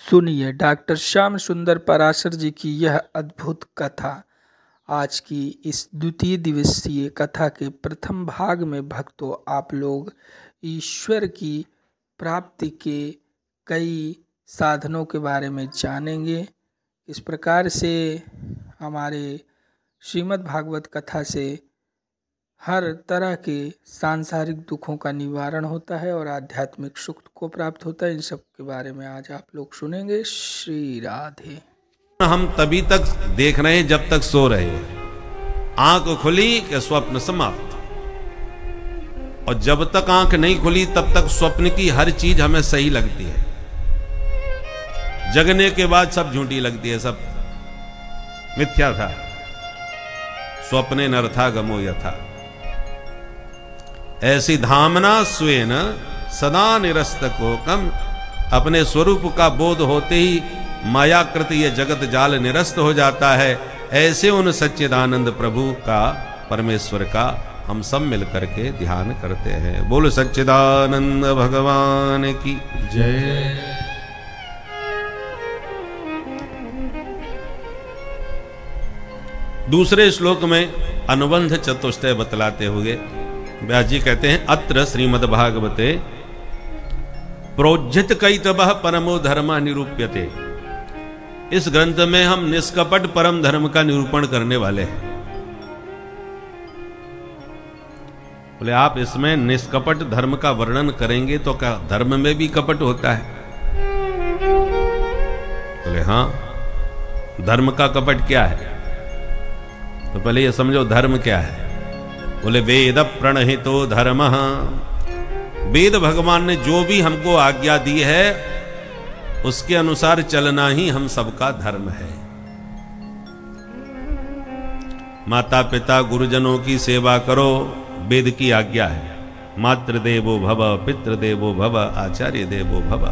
सुनिए डॉक्टर श्याम सुंदर पराशर जी की यह अद्भुत कथा। आज की इस द्वितीय दिवसीय कथा के प्रथम भाग में भक्तों आप लोग ईश्वर की प्राप्ति के कई साधनों के बारे में जानेंगे। इस प्रकार से हमारे श्रीमद् भागवत कथा से हर तरह के सांसारिक दुखों का निवारण होता है और आध्यात्मिक सुख को प्राप्त होता है। इन सब के बारे में आज आप लोग सुनेंगे। श्री राधे। हम तभी तक देख रहे हैं जब तक सो रहे हैं। आंख खुली कि स्वप्न समाप्त, और जब तक आंख नहीं खुली तब तक स्वप्न की हर चीज हमें सही लगती है। जगने के बाद सब झूठी लगती है, सब मिथ्या था। स्वप्ने नरथा गमो यथा, ऐसी धामना स्वेन सदा निरस्तकोकम। अपने स्वरूप का बोध होते ही मायाकृत ये जगत जाल निरस्त हो जाता है। ऐसे उन सच्चिदानंद प्रभु का, परमेश्वर का हम सब मिल करके ध्यान करते हैं। बोलो सच्चिदानंद भगवान की जय। दूसरे श्लोक में अनुबंध चतुष्टय बतलाते हुए व्यास जी कहते हैं, अत्र श्रीमद्भागवते प्रोज्झित कैतवः परमो धर्म निरूप्यते। इस ग्रंथ में हम निष्कपट परम धर्म का निरूपण करने वाले हैं। बोले आप इसमें निष्कपट धर्म का वर्णन करेंगे तो क्या धर्म में भी कपट होता है? बोले हाँ। धर्म का कपट क्या है? तो पहले ये समझो धर्म क्या है। बोले वेद प्रणहितो धर्म। वेद भगवान ने जो भी हमको आज्ञा दी है उसके अनुसार चलना ही हम सबका धर्म है। माता पिता गुरुजनों की सेवा करो, वेद की आज्ञा है। मातृ देवो भव, पितृ देवो भव, आचार्य देवो भव।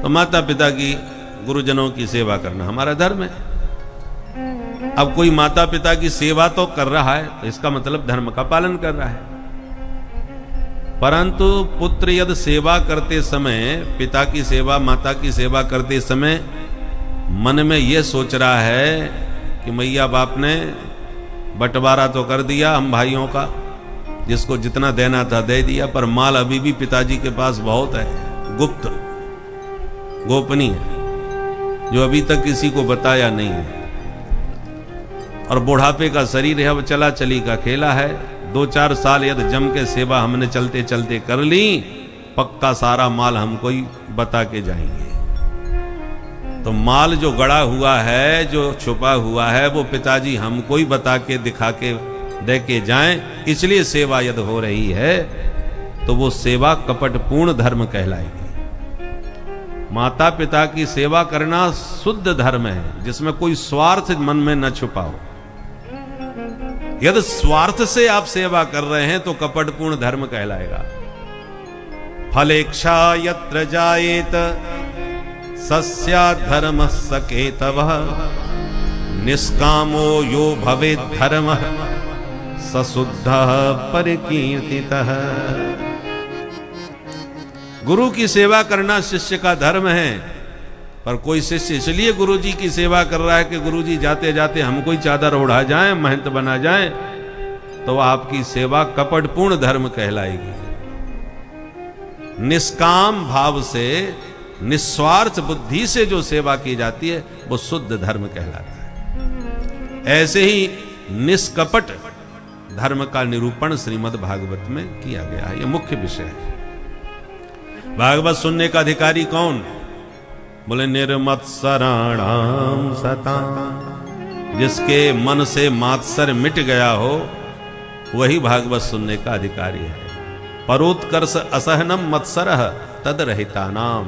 तो माता पिता की, गुरुजनों की सेवा करना हमारा धर्म है। अब कोई माता पिता की सेवा तो कर रहा है तो इसका मतलब धर्म का पालन कर रहा है। परंतु पुत्र यदि सेवा करते समय, पिता की सेवा, माता की सेवा करते समय मन में यह सोच रहा है कि मैया बाप ने बंटवारा तो कर दिया हम भाइयों का, जिसको जितना देना था दे दिया, पर माल अभी भी पिताजी के पास बहुत है, गुप्त गोपनीय, जो अभी तक किसी को बताया नहीं है। और बुढ़ापे का शरीर है, अब चला चली का खेला है। 2-4 साल यदि जम के सेवा हमने चलते चलते कर ली, पक्का सारा माल हमको ही बता के जाएंगे। तो माल जो गड़ा हुआ है, जो छुपा हुआ है, वो पिताजी हमको ही बता के दिखा के दे के जाएं। इसलिए सेवा यदि हो रही है तो वो सेवा कपटपूर्ण धर्म कहलाएगी। माता पिता की सेवा करना शुद्ध धर्म है, जिसमें कोई स्वार्थ मन में न छुपा हो। यदि स्वार्थ से आप सेवा कर रहे हैं तो कपटपूर्ण धर्म कहलाएगा। फलेच्छा यत्र जायेत सस्यात् धर्मः सकेतवः, निष्कामो यो भवेत् धर्मः स शुद्धः परिकीर्तितः। गुरु की सेवा करना शिष्य का धर्म है, पर कोई शिष्य इसलिए गुरु जी की सेवा कर रहा है कि गुरु जी जाते जाते हमको ही चादर ओढ़ा जाए, महंत बना जाए, तो आपकी सेवा कपटपूर्ण धर्म कहलाएगी। निष्काम भाव से, निस्वार्थ बुद्धि से जो सेवा की जाती है वो शुद्ध धर्म कहलाता है। ऐसे ही निष्कपट धर्म का निरूपण श्रीमद् भागवत में किया गया है। यह मुख्य विषय है। भागवत सुनने का अधिकारी कौन? बोले निर्मत्सराणाम सताम। जिसके मन से मात्सर्य मिट गया हो वही भागवत सुनने का अधिकारी है। परोत्कर्ष असहनम मत्सरः तद रहितानाम।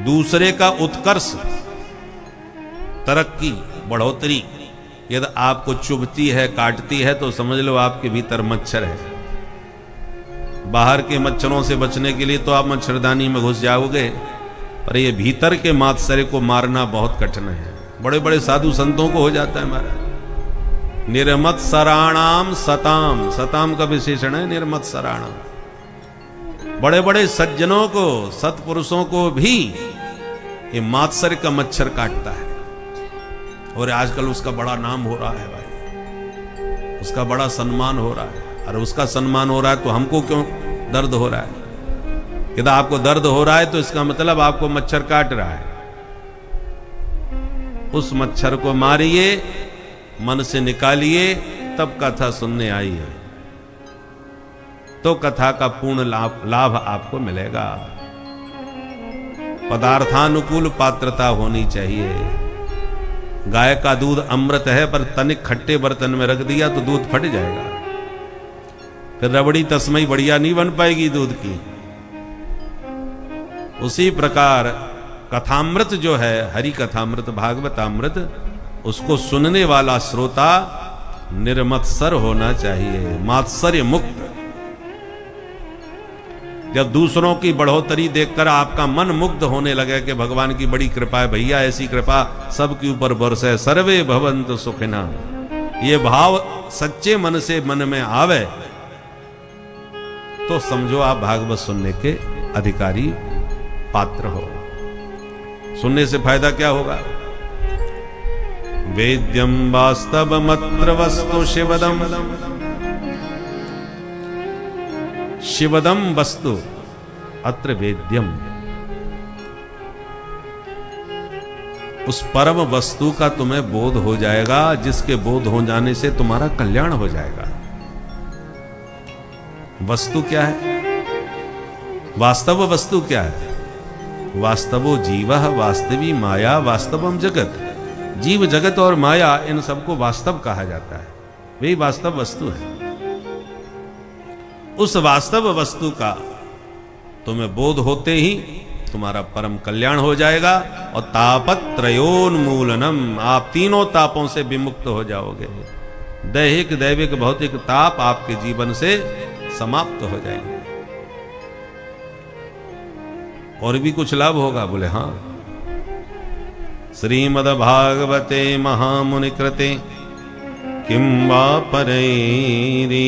दूसरे का उत्कर्ष, तरक्की, बढ़ोतरी यदि आपको चुभती है, काटती है, तो समझ लो आपके भीतर मच्छर है। बाहर के मच्छरों से बचने के लिए तो आप मच्छरदानी में घुस जाओगे, पर ये भीतर के मात्सर्य को मारना बहुत कठिन है। बड़े बड़े साधु संतों को हो जाता है महाराज। निर्मत्सराणाम सताम, सताम का विशेषण है निर्मत्सराणाम। बड़े बड़े सज्जनों को, सत्पुरुषों को भी ये मात्सर्य का मच्छर काटता है, और आजकल उसका बड़ा नाम हो रहा है भाई, उसका बड़ा सम्मान हो रहा है। अरे उसका सम्मान हो रहा है तो हमको क्यों दर्द हो रहा है? यदि आपको दर्द हो रहा है तो इसका मतलब आपको मच्छर काट रहा है। उस मच्छर को मारिए, मन से निकालिए, तब कथा सुनने आई है, तो कथा का पूर्ण लाभ आपको मिलेगा। पदार्थानुकूल पात्रता होनी चाहिए। गाय का दूध अमृत है, पर तनिक खट्टे बर्तन में रख दिया तो दूध फट जाएगा, फिर रबड़ी तस्मई बढ़िया नहीं बन पाएगी दूध की। उसी प्रकार कथामृत जो है, हरि कथामृत, भागवतामृत, उसको सुनने वाला श्रोता निर्मत्सर होना चाहिए, मात्सर्य मुक्त। जब दूसरों की बढ़ोतरी देखकर आपका मन मुग्ध होने लगे कि भगवान की बड़ी कृपा है, भैया ऐसी कृपा सबके ऊपर बरसे, सर्वे भवन्तु सुखिनः, ये भाव सच्चे मन से मन में आवे तो समझो आप भागवत सुनने के अधिकारी पात्र हो। सुनने से फायदा क्या होगा? वेद्यम वास्तवमत्र वस्तु शिवदम, शिवदम वस्तु अत्र वेद्यम। उस परम वस्तु का तुम्हें बोध हो जाएगा, जिसके बोध हो जाने से तुम्हारा कल्याण हो जाएगा। वस्तु क्या है? वास्तव वस्तु क्या है? वास्तवो जीवः वास्तवी माया वास्तवम जगत। जीव जगत और माया, इन सबको वास्तव कहा जाता है, वही वास्तव वस्तु है। उस वास्तव वस्तु का तुम्हें बोध होते ही तुम्हारा परम कल्याण हो जाएगा, और तापत्रयोन्मूलनम, आप तीनों तापों से विमुक्त हो जाओगे। दैहिक, दैविक, भौतिक ताप आपके जीवन से समाप्त हो जाएंगे। और भी कुछ लाभ होगा? बोले हाँ। श्रीमद्भागवते महामुनि कृते किं वा परैरीश्वरः।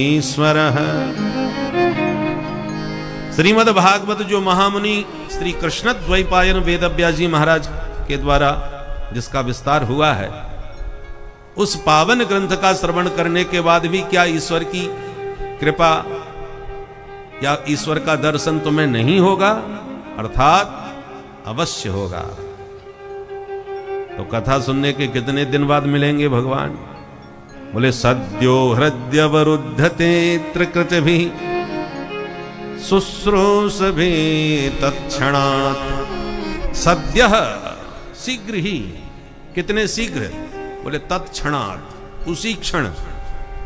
श्रीमद्भागवत जो महामुनि श्री कृष्ण द्वैपायन वेदव्यास जी महाराज के द्वारा जिसका विस्तार हुआ है, उस पावन ग्रंथ का श्रवण करने के बाद भी क्या ईश्वर की कृपा या ईश्वर का दर्शन तुम्हें नहीं होगा? अर्थात अवश्य होगा। तो कथा सुनने के कितने दिन बाद मिलेंगे भगवान? बोले सद्यो हृदयवरुद्धते त्रिकृत भी शुश्रूष भी तत्क्षणात्। सद्य शीघ्र ही, कितने शीघ्र? बोले तत्क्षणात्, उसी क्षण।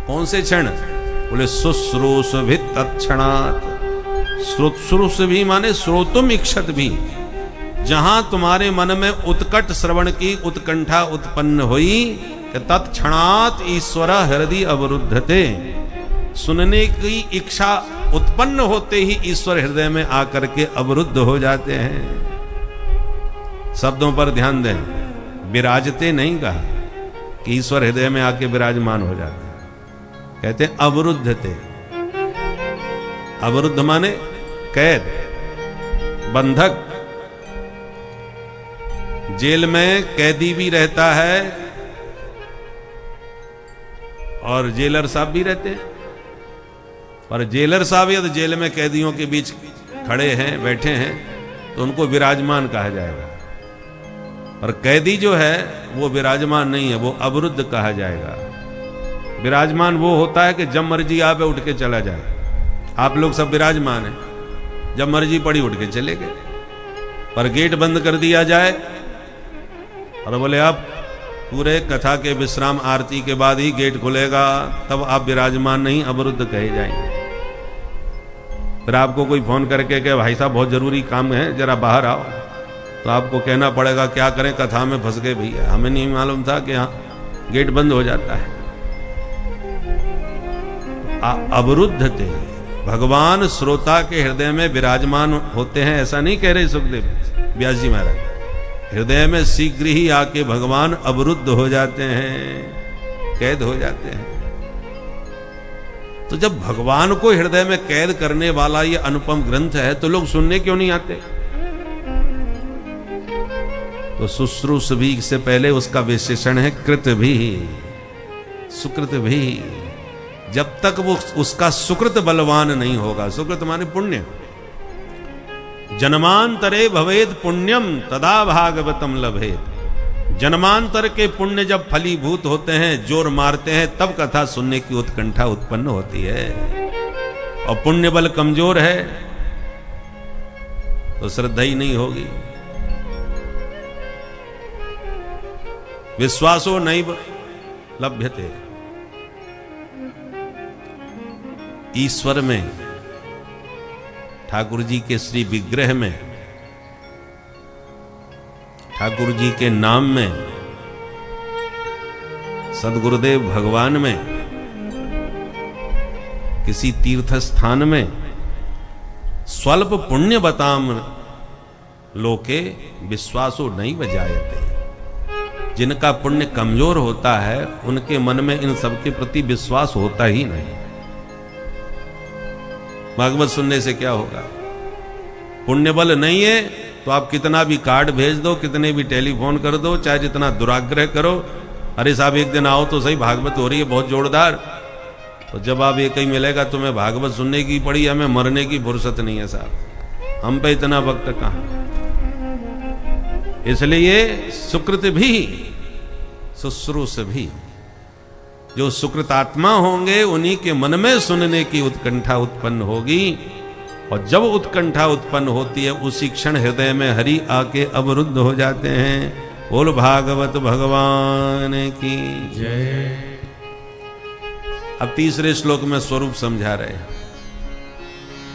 कौन से क्षण? बोले शुश्रूष भी तत्क्षणात्। श्रोत भी माने श्रोतुम इक्षत भी, जहां तुम्हारे मन में उत्कट श्रवण की उत्कंठा उत्पन्न हुई कि तत्क्षणात् ईश्वर हृदय अवरुद्धते। सुनने की इच्छा उत्पन्न होते ही ईश्वर हृदय में आकर के अवरुद्ध हो जाते हैं। शब्दों पर ध्यान दें, विराजते नहीं कहा कि ईश्वर हृदय में आके विराजमान हो जाते हैं, कहते हैं अवरुद्धते। अवरुद्ध माने कैद, बंधक। जेल में कैदी भी रहता है और जेलर साहब भी रहते हैं, पर जेलर साहब यदि जेल में कैदियों के बीच खड़े हैं, बैठे हैं, तो उनको विराजमान कहा जाएगा। और कैदी जो है वो विराजमान नहीं है, वो अवरुद्ध कहा जाएगा। विराजमान वो होता है कि जब मर्जी आवे उठ के चला जाए। आप लोग सब विराजमान हैं, जब मर्जी पड़ी उठ के चले गए। पर गेट बंद कर दिया जाए और बोले अब पूरे कथा के विश्राम आरती के बाद ही गेट खुलेगा, तब आप विराजमान नहीं, अवरुद्ध कहे जाएंगे। फिर आपको कोई फोन करके कहे भाई साहब बहुत जरूरी काम है, जरा बाहर आओ, तो आपको कहना पड़ेगा क्या करें, कथा में फंस गए भैया, हमें नहीं मालूम था कि यहाँ गेट बंद हो जाता है। अवरुद्ध थे। भगवान श्रोता के हृदय में विराजमान होते हैं, ऐसा नहीं कह रहे सुखदेव व्यास जी महाराज। हृदय में शीघ्र ही आके भगवान अवरुद्ध हो जाते हैं, कैद हो जाते हैं। तो जब भगवान को हृदय में कैद करने वाला ये अनुपम ग्रंथ है, तो लोग सुनने क्यों नहीं आते? तो शुश्रूषभी से पहले उसका विशेषण है कृत भी, सुकृत भी। जब तक वो उसका सुकृत बलवान नहीं होगा, सुकृत माने पुण्य, जन्मांतरे भवेद पुण्यम तदा भागवतम लभेद। जन्मांतर के पुण्य जब फलीभूत होते हैं, जोर मारते हैं, तब कथा सुनने की उत्कंठा उत्पन्न होती है। और पुण्य बल कमजोर है तो श्रद्धा ही नहीं होगी। विश्वासो नैव लभ्यते। ईश्वर में, ठाकुर जी के श्री विग्रह में, ठाकुर जी के नाम में, सदगुरुदेव भगवान में, किसी तीर्थ स्थान में स्वल्प पुण्य बताम लोके विश्वासो नहीं बजायते। जिनका पुण्य कमजोर होता है उनके मन में इन सब के प्रति विश्वास होता ही नहीं। भागवत सुनने से क्या होगा? पुण्य बल नहीं है तो आप कितना भी कार्ड भेज दो, कितने भी टेलीफोन कर दो, चाहे जितना दुराग्रह करो, अरे साहब एक दिन आओ तो सही, भागवत हो रही है बहुत जोरदार। तो जब आप ये कहीं मिलेगा तुम्हें भागवत सुनने की पड़ी, हमें मरने की फुर्सत नहीं है साहब, हम पे इतना वक्त कहां। इसलिए सुकृत भी शुश्रूष भी, जो सुकृतात्मा होंगे उन्हीं के मन में सुनने की उत्कंठा उत्पन्न होगी। और जब उत्कंठा उत्पन्न होती है उसी क्षण हृदय में हरि आके अवरुद्ध हो जाते हैं। बोल भागवत भगवान की जय। अब तीसरे श्लोक में स्वरूप समझा रहे हैं।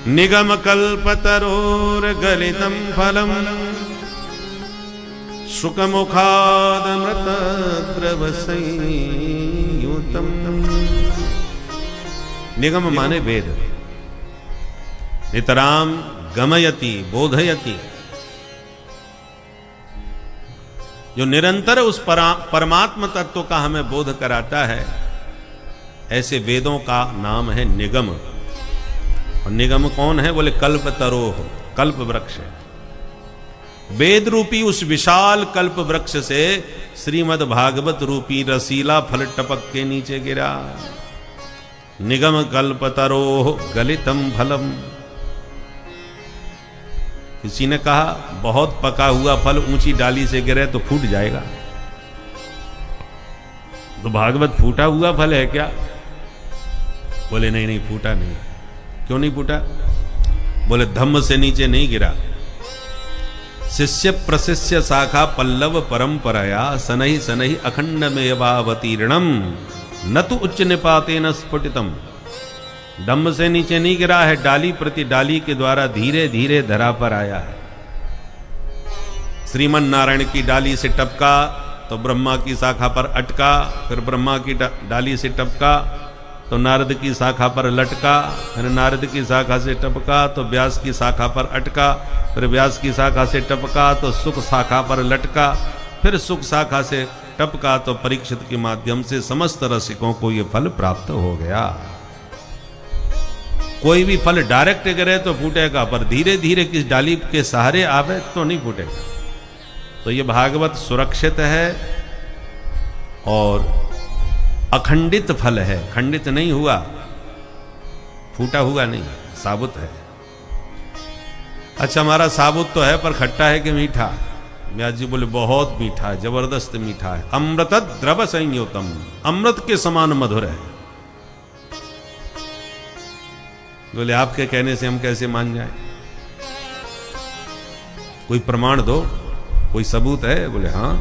निगम कल्पतरोर गलितम फलम शुकमुखादमृत द्रवसंयुतम। निगम माने वेद। नितराम गमयति बोधयति, जो निरंतर उस परमात्म तत्व का हमें बोध कराता है, ऐसे वेदों का नाम है निगम। और निगम कौन है? बोले कल्पतरोह, कल्प वृक्ष। वेद रूपी उस विशाल कल्प वृक्ष से श्रीमद् भागवत रूपी रसीला फल टपक के नीचे गिरा। निगम कल्पतरोह गलितम फलम। किसी ने कहा बहुत पका हुआ फल ऊंची डाली से गिरे तो फूट जाएगा, तो भागवत फूटा हुआ फल है क्या? बोले नहीं नहीं, फूटा नहीं। क्यों नहीं फूटा? बोले धम्म से नीचे नहीं गिरा। शिष्य प्रशिष्य शाखा पल्लव परंपराया सनहि सनहि अखंड में वावतीर्णम न तो उच्च निपाते न स्फुटितम। धम्म से नीचे नहीं गिरा है, डाली प्रति डाली के द्वारा धीरे धीरे धरा पर आया है। श्रीमन नारायण की डाली से टपका तो ब्रह्मा की शाखा पर अटका, फिर ब्रह्मा की डाली से टपका तो नारद की शाखा पर लटका, फिर नारद की शाखा से टपका तो व्यास की शाखा पर अटका, फिर व्यास की शाखा से टपका तो सुख शाखा पर लटका, फिर सुख शाखा से टपका तो परीक्षित के माध्यम से समस्त रसिकों को यह फल प्राप्त हो गया। कोई भी फल डायरेक्ट गिरे तो फूटेगा, पर धीरे धीरे किस डाली के सहारे आवे तो नहीं फूटेगा। तो ये भागवत सुरक्षित है और अखंडित फल है, खंडित नहीं हुआ, फूटा हुआ नहीं, साबुत है। अच्छा, हमारा साबुत तो है पर खट्टा है कि मीठा? व्यास जी बोले बहुत मीठा है, जबरदस्त मीठा है। अमृत द्रव संयुतम, अमृत के समान मधुर है। बोले आपके कहने से हम कैसे मान जाएं? कोई प्रमाण दो, कोई सबूत है? बोले हाँ।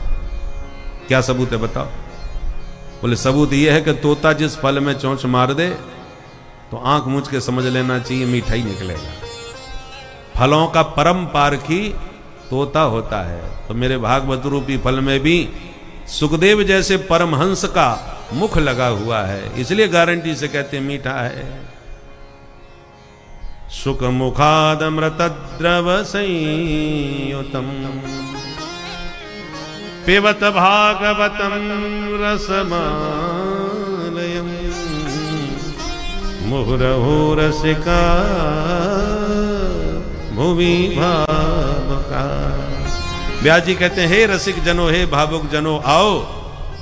क्या सबूत है बताओ? बोले सबूत यह है कि तोता जिस फल में चोंच मार दे तो आंख मूंझ के समझ लेना चाहिए मीठा ही निकलेगा। फलों का परम पारखी तोता होता है। तो मेरे भागवत रूपी फल में भी सुखदेव जैसे परमहंस का मुख लगा हुआ है, इसलिए गारंटी से कहते हैं मीठा है। सुख मुखादमृत द्रव संयुतम पिबत भागवतम रसमालयम मुहुरहो रसिका भुवि भावका। व्यास जी कहते हैं हे रसिक जनो, हे भावुक जनो आओ।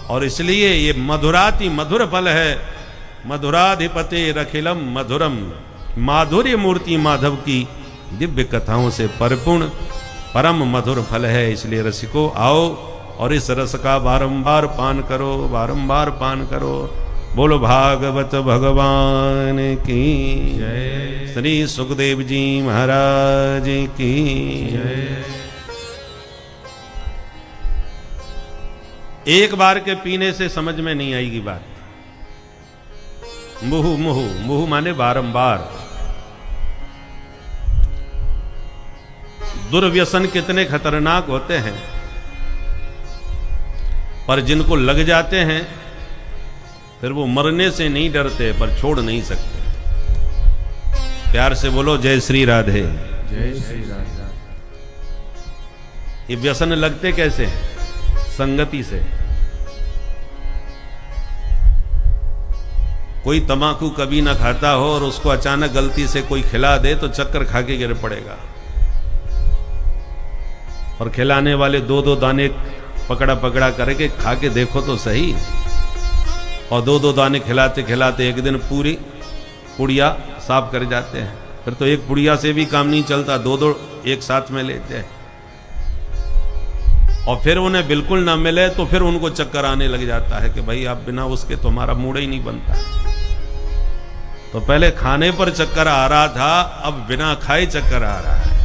और इसलिए ये मधुराति मधुर फल है, मधुराधिपते रखिलम मधुरम, माधुर्य मूर्ति माधव की दिव्य कथाओं से परिपूर्ण परम मधुर फल है। इसलिए रसिको आओ और इस रस का बारंबार पान करो, बारंबार पान करो। बोलो भागवत भगवान की जय, श्री सुखदेव जी महाराज की जय। एक बार के पीने से समझ में नहीं आएगी बात। मुहु मुहु, मुहु माने बारंबार। दुर्व्यसन कितने खतरनाक होते हैं, पर जिनको लग जाते हैं फिर वो मरने से नहीं डरते, पर छोड़ नहीं सकते। प्यार से बोलो जय श्री राधे, जय श्री राधे। ये व्यसन लगते कैसे हैं? संगति से। कोई तम्बाकू कभी ना खाता हो और उसको अचानक गलती से कोई खिला दे तो चक्कर खा के गिर पड़ेगा। और खिलाने वाले दो दो दाने पकड़ा पकड़ा करके खा के देखो तो सही। और दो दो दाने खिलाते खिलाते एक दिन पूरी पुड़िया साफ कर जाते हैं। फिर तो एक पुड़िया से भी काम नहीं चलता, दो दो एक साथ में लेते हैं। और फिर उन्हें बिल्कुल ना मिले तो फिर उनको चक्कर आने लग जाता है कि भाई आप बिना उसके तो हमारा मूड ही नहीं बनता। तो पहले खाने पर चक्कर आ रहा था, अब बिना खाए चक्कर आ रहा है।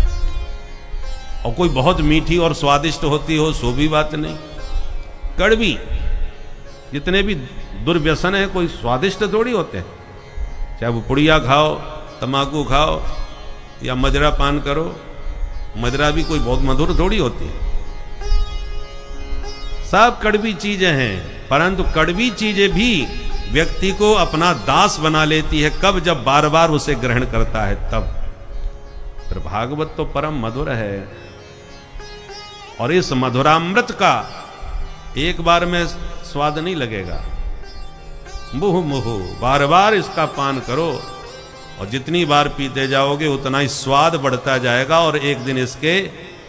और कोई बहुत मीठी और स्वादिष्ट होती हो सो भी बात नहीं, कड़वी। जितने भी दुर्व्यसन है कोई स्वादिष्ट थोड़ी होते हैं। चाहे वो पुड़िया खाओ, तम्बाकू खाओ या मदिरा पान करो, मदिरा भी कोई बहुत मधुर थोड़ी होती है। सब कड़वी चीजें हैं, परंतु कड़वी चीजें भी व्यक्ति को अपना दास बना लेती है। कब? जब बार बार उसे ग्रहण करता है तब। फिर भागवत तो परम मधुर है, और इस मधुरामृत का एक बार में स्वाद नहीं लगेगा। मुहु मुहु, बार बार इसका पान करो, और जितनी बार पीते जाओगे उतना ही स्वाद बढ़ता जाएगा। और एक दिन इसके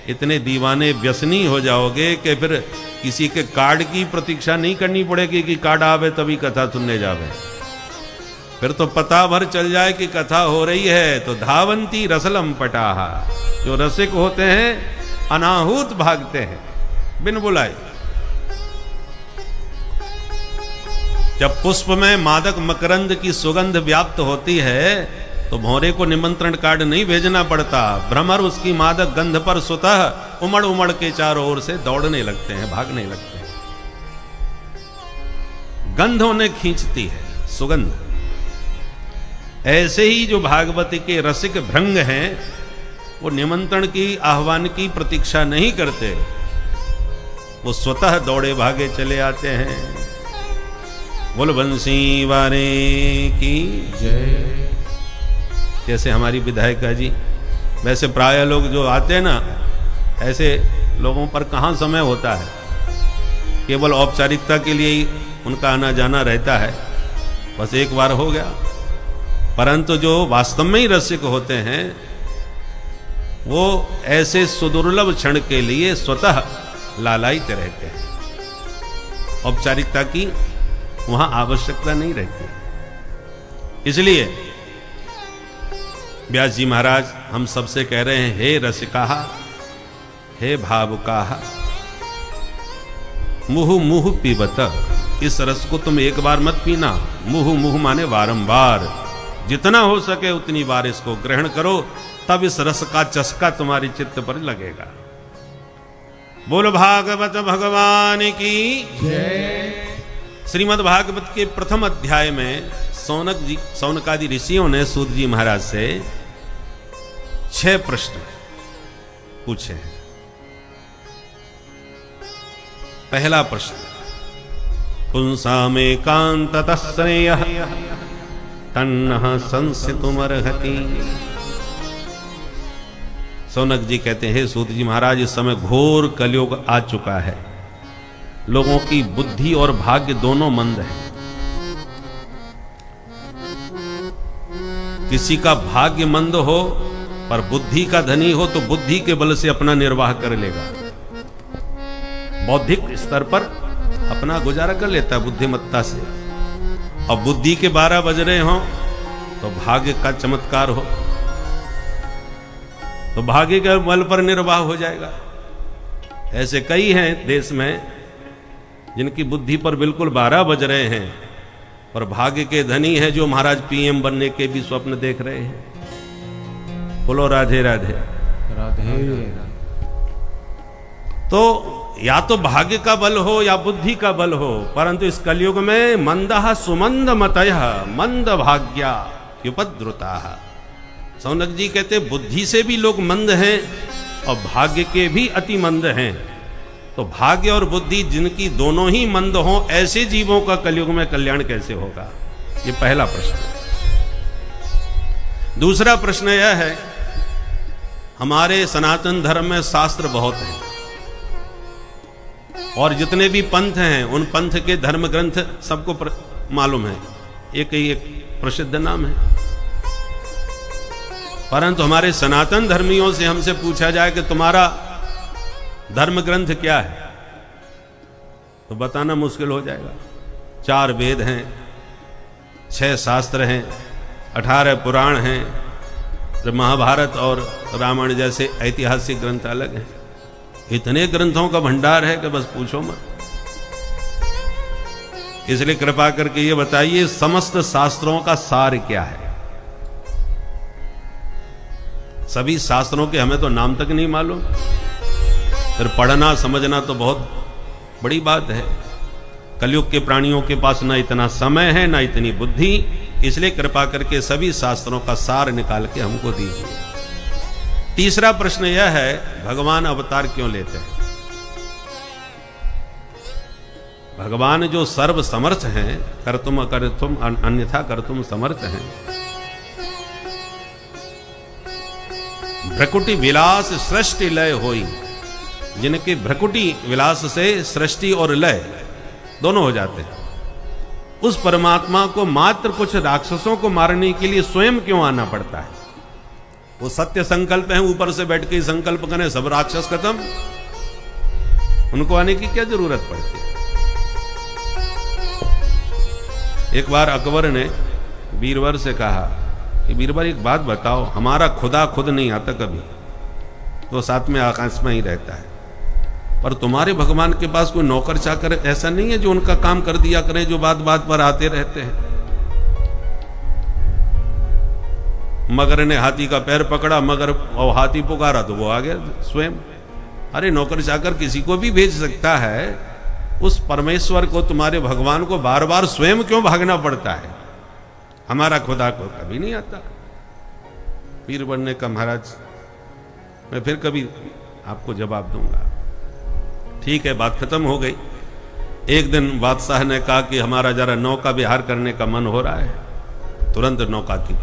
इतने दीवाने व्यसनी हो जाओगे कि फिर किसी के कार्ड की प्रतीक्षा नहीं करनी पड़ेगी कि कार्ड आवे तभी कथा सुनने जावे। फिर तो पता भर चल जाए कि कथा हो रही है तो धावंती रसलम पटाहा। जो रसिक होते हैं अनाहूत भागते हैं बिन बुलाए। जब पुष्प में मादक मकरंद की सुगंध व्याप्त होती है तो भौरे को निमंत्रण कार्ड नहीं भेजना पड़ता। भ्रमर उसकी मादक गंध पर स्वतः उमड़ उमड़ के चारों ओर से दौड़ने लगते हैं, भागने लगते हैं। गंध उन्हें खींचती है, सुगंध। ऐसे ही जो भागवती के रसिक भृंग हैं वो निमंत्रण की, आह्वान की प्रतीक्षा नहीं करते, वो स्वतः दौड़े भागे चले आते हैं। बोल बंसी वारे की जय। जैसे हमारी विधायिका जी, वैसे प्राय लोग जो आते हैं ना, ऐसे लोगों पर कहाँ समय होता है। केवल औपचारिकता के लिए ही उनका आना जाना रहता है, बस एक बार हो गया। परंतु जो वास्तव में ही रसिक होते हैं वो ऐसे सुदुर्लभ क्षण के लिए स्वतः लालायित रहते हैं। औपचारिकता की वहां आवश्यकता नहीं रहती। इसलिए व्यास जी महाराज हम सबसे कह रहे हैं, हे रसिकाः, हे भावुकाः, मुहु मुहु पीबत। इस रस को तुम एक बार मत पीना। मुहु मुहु माने बारंबार, जितना हो सके उतनी बार इसको ग्रहण करो, तब इस रस का चस्का तुम्हारी चित्त पर लगेगा। बोल भागवत भगवान की जय। श्रीमद् भागवत के प्रथम अध्याय में सौनकादि ऋषियों ने सूत जी महाराज से 6 प्रश्न पूछे हैं। पहला प्रश्न, पुंसामेकांततः श्रेयः तन्नः संसितुमर्हति। सौनक जी कहते हैं, सूत जी महाराज, इस समय घोर कलयुग आ चुका है। लोगों की बुद्धि और भाग्य दोनों मंद है। किसी का भाग्य मंद हो पर बुद्धि का धनी हो तो बुद्धि के बल से अपना निर्वाह कर लेगा। बौद्धिक स्तर पर अपना गुजारा कर लेता है बुद्धिमत्ता से। और बुद्धि के 12 बज रहे हों तो भाग्य का चमत्कार हो, तो भाग्य के बल पर निर्वाह हो जाएगा। ऐसे कई हैं देश में जिनकी बुद्धि पर बिल्कुल 12 बज रहे हैं, पर भाग्य के धनी हैं जो महाराज पीएम बनने के भी स्वप्न देख रहे हैं। बोलो राधे राधे राधे। तो या तो भाग्य का बल हो या बुद्धि का बल हो, परंतु इस कलयुग में मंदः सुमंद मतयः मंद भाग्या उपद्रुता। सौनक जी कहते बुद्धि से भी लोग मंद हैं और भाग्य के भी अति मंद हैं। तो भाग्य और बुद्धि जिनकी दोनों ही मंद हों, ऐसे जीवों का कलयुग में कल्याण कैसे होगा? ये पहला प्रश्न। दूसरा प्रश्न यह है, हमारे सनातन धर्म में शास्त्र बहुत हैं और जितने भी पंथ हैं उन पंथ के धर्म ग्रंथ सबको मालूम है, एक ही एक प्रसिद्ध नाम है। परंतु हमारे सनातन धर्मियों से हमसे पूछा जाए कि तुम्हारा धर्म ग्रंथ क्या है, तो बताना मुश्किल हो जाएगा। 4 वेद हैं, 6 शास्त्र हैं, 18 पुराण हैं, तो महाभारत और रामायण जैसे ऐतिहासिक ग्रंथ अलग हैं। इतने ग्रंथों का भंडार है कि बस पूछो मत। इसलिए कृपा करके ये बताइए, समस्त शास्त्रों का सार क्या है? सभी शास्त्रों के हमें तो नाम तक नहीं मालूम, फिर पढ़ना समझना तो बहुत बड़ी बात है। कलयुग के प्राणियों के पास ना इतना समय है ना इतनी बुद्धि, इसलिए कृपा करके सभी शास्त्रों का सार निकाल के हमको दीजिए। तीसरा प्रश्न यह है, भगवान अवतार क्यों लेते हैं? भगवान जो सर्व समर्थ हैं, कर्तुम अकर्तुम अन्यथा कर्तुम समर्थ हैं, भ्रकुटी विलास सृष्टि लय होई, जिनके भ्रकुटी विलास से सृष्टि और लय दोनों हो जाते हैं, उस परमात्मा को मात्र कुछ राक्षसों को मारने के लिए स्वयं क्यों आना पड़ता है? वो सत्य संकल्प है, ऊपर से बैठ के संकल्प करें सब राक्षस खत्म, उनको आने की क्या जरूरत पड़ती है? एक बार अकबर ने बीरबल से कहा कि बीरबल एक बात बताओ, हमारा खुदा खुद नहीं आता कभी, तो साथ में आकाश में ही रहता है, पर तुम्हारे भगवान के पास कोई नौकर चाकर ऐसा नहीं है जो उनका काम कर दिया करें, जो बात बात पर आते रहते हैं? मगर ने हाथी का पैर पकड़ा, मगर और हाथी पुकारा तो वो आ गया स्वयं। अरे नौकर चाकर किसी को भी भेज सकता है, उस परमेश्वर को, तुम्हारे भगवान को बार बार स्वयं क्यों भागना पड़ता है? हमारा खुदा को कभी नहीं आता। बीरबल ने कहा महाराज मैं फिर कभी आपको जवाब दूंगा। ठीक है, बात खत्म हो गई। एक दिन बादशाह ने कहा कि हमारा जरा नौका विहार करने का मन हो रहा है। तुरंत नौका की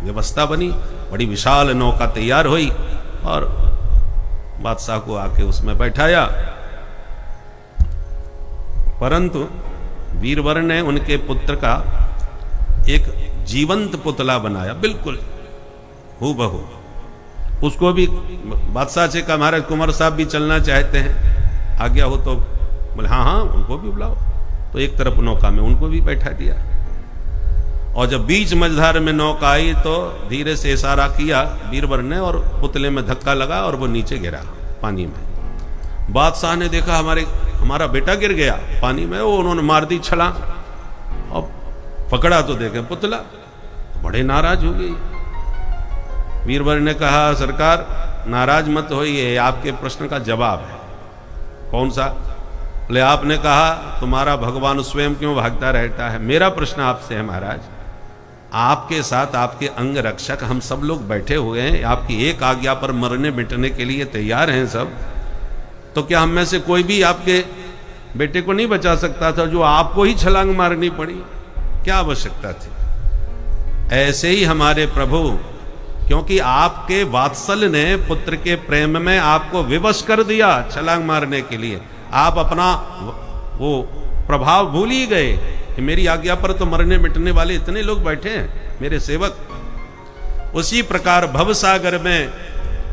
व्यवस्था बनी, बड़ी विशाल नौका तैयार हुई और बादशाह को आके उसमें बैठाया। परंतु बीरबल ने उनके पुत्र का एक जीवंत पुतला बनाया, बिल्कुल हूबहू। उसको भी बादशाह से कहा महाराज कुंवर साहब भी चलना चाहते हैं, आज्ञा हो तो? बोले हाँ हाँ उनको भी बुलाओ। तो एक तरफ नौका में उनको भी बैठा दिया, और जब बीच मझधार में नौका आई तो धीरे से इशारा किया बीरबल ने, और पुतले में धक्का लगा और वो नीचे गिरा पानी में। बादशाह ने देखा हमारा बेटा गिर गया पानी में, वो उन्होंने मार दी छलांग और पकड़ा तो देखे पुतला, बड़े नाराज हो गई। बीरबल ने कहा सरकार नाराज मत होइए, आपके प्रश्न का जवाब है। कौन सा? बोले आपने कहा तुम्हारा भगवान स्वयं क्यों भागता रहता है। मेरा प्रश्न आपसे है महाराज, आपके साथ आपके अंग रक्षक हम सब लोग बैठे हुए हैं, आपकी एक आज्ञा पर मरने मिटने के लिए तैयार हैं सब, तो क्या हम में से कोई भी आपके बेटे को नहीं बचा सकता था जो आपको ही छलांग मारनी पड़ी? क्या आवश्यकता थी? ऐसे ही हमारे प्रभु, क्योंकि आपके वात्सल्य ने पुत्र के प्रेम में आपको विवश कर दिया छलांग मारने के लिए, आप अपना वो प्रभाव भूल ही गए कि मेरी आज्ञा पर तो मरने मिटने वाले इतने लोग बैठे हैं मेरे सेवक। उसी प्रकार भवसागर में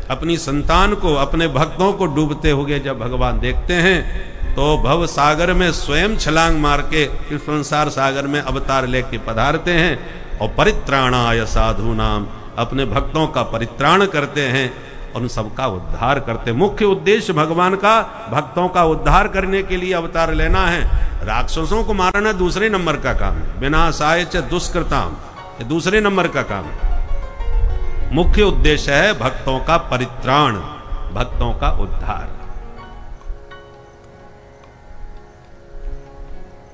अपनी संतान को, अपने भक्तों को डूबते हुए जब भगवान देखते हैं तो भव सागर में स्वयं छलांग मार के इस संसार सागर में अवतार लेके पधारते हैं और परित्राणाय साधु नाम, अपने भक्तों का परित्राण करते हैं और उन सबका उद्धार करते। मुख्य उद्देश्य भगवान का भक्तों का उद्धार करने के लिए अवतार लेना है। राक्षसों को मारना दूसरे नंबर का काम है, विनाशाय च दुष्कृताम, ये दूसरे नंबर का काम है। मुख्य उद्देश्य है भक्तों का परित्राण, भक्तों का उद्धार।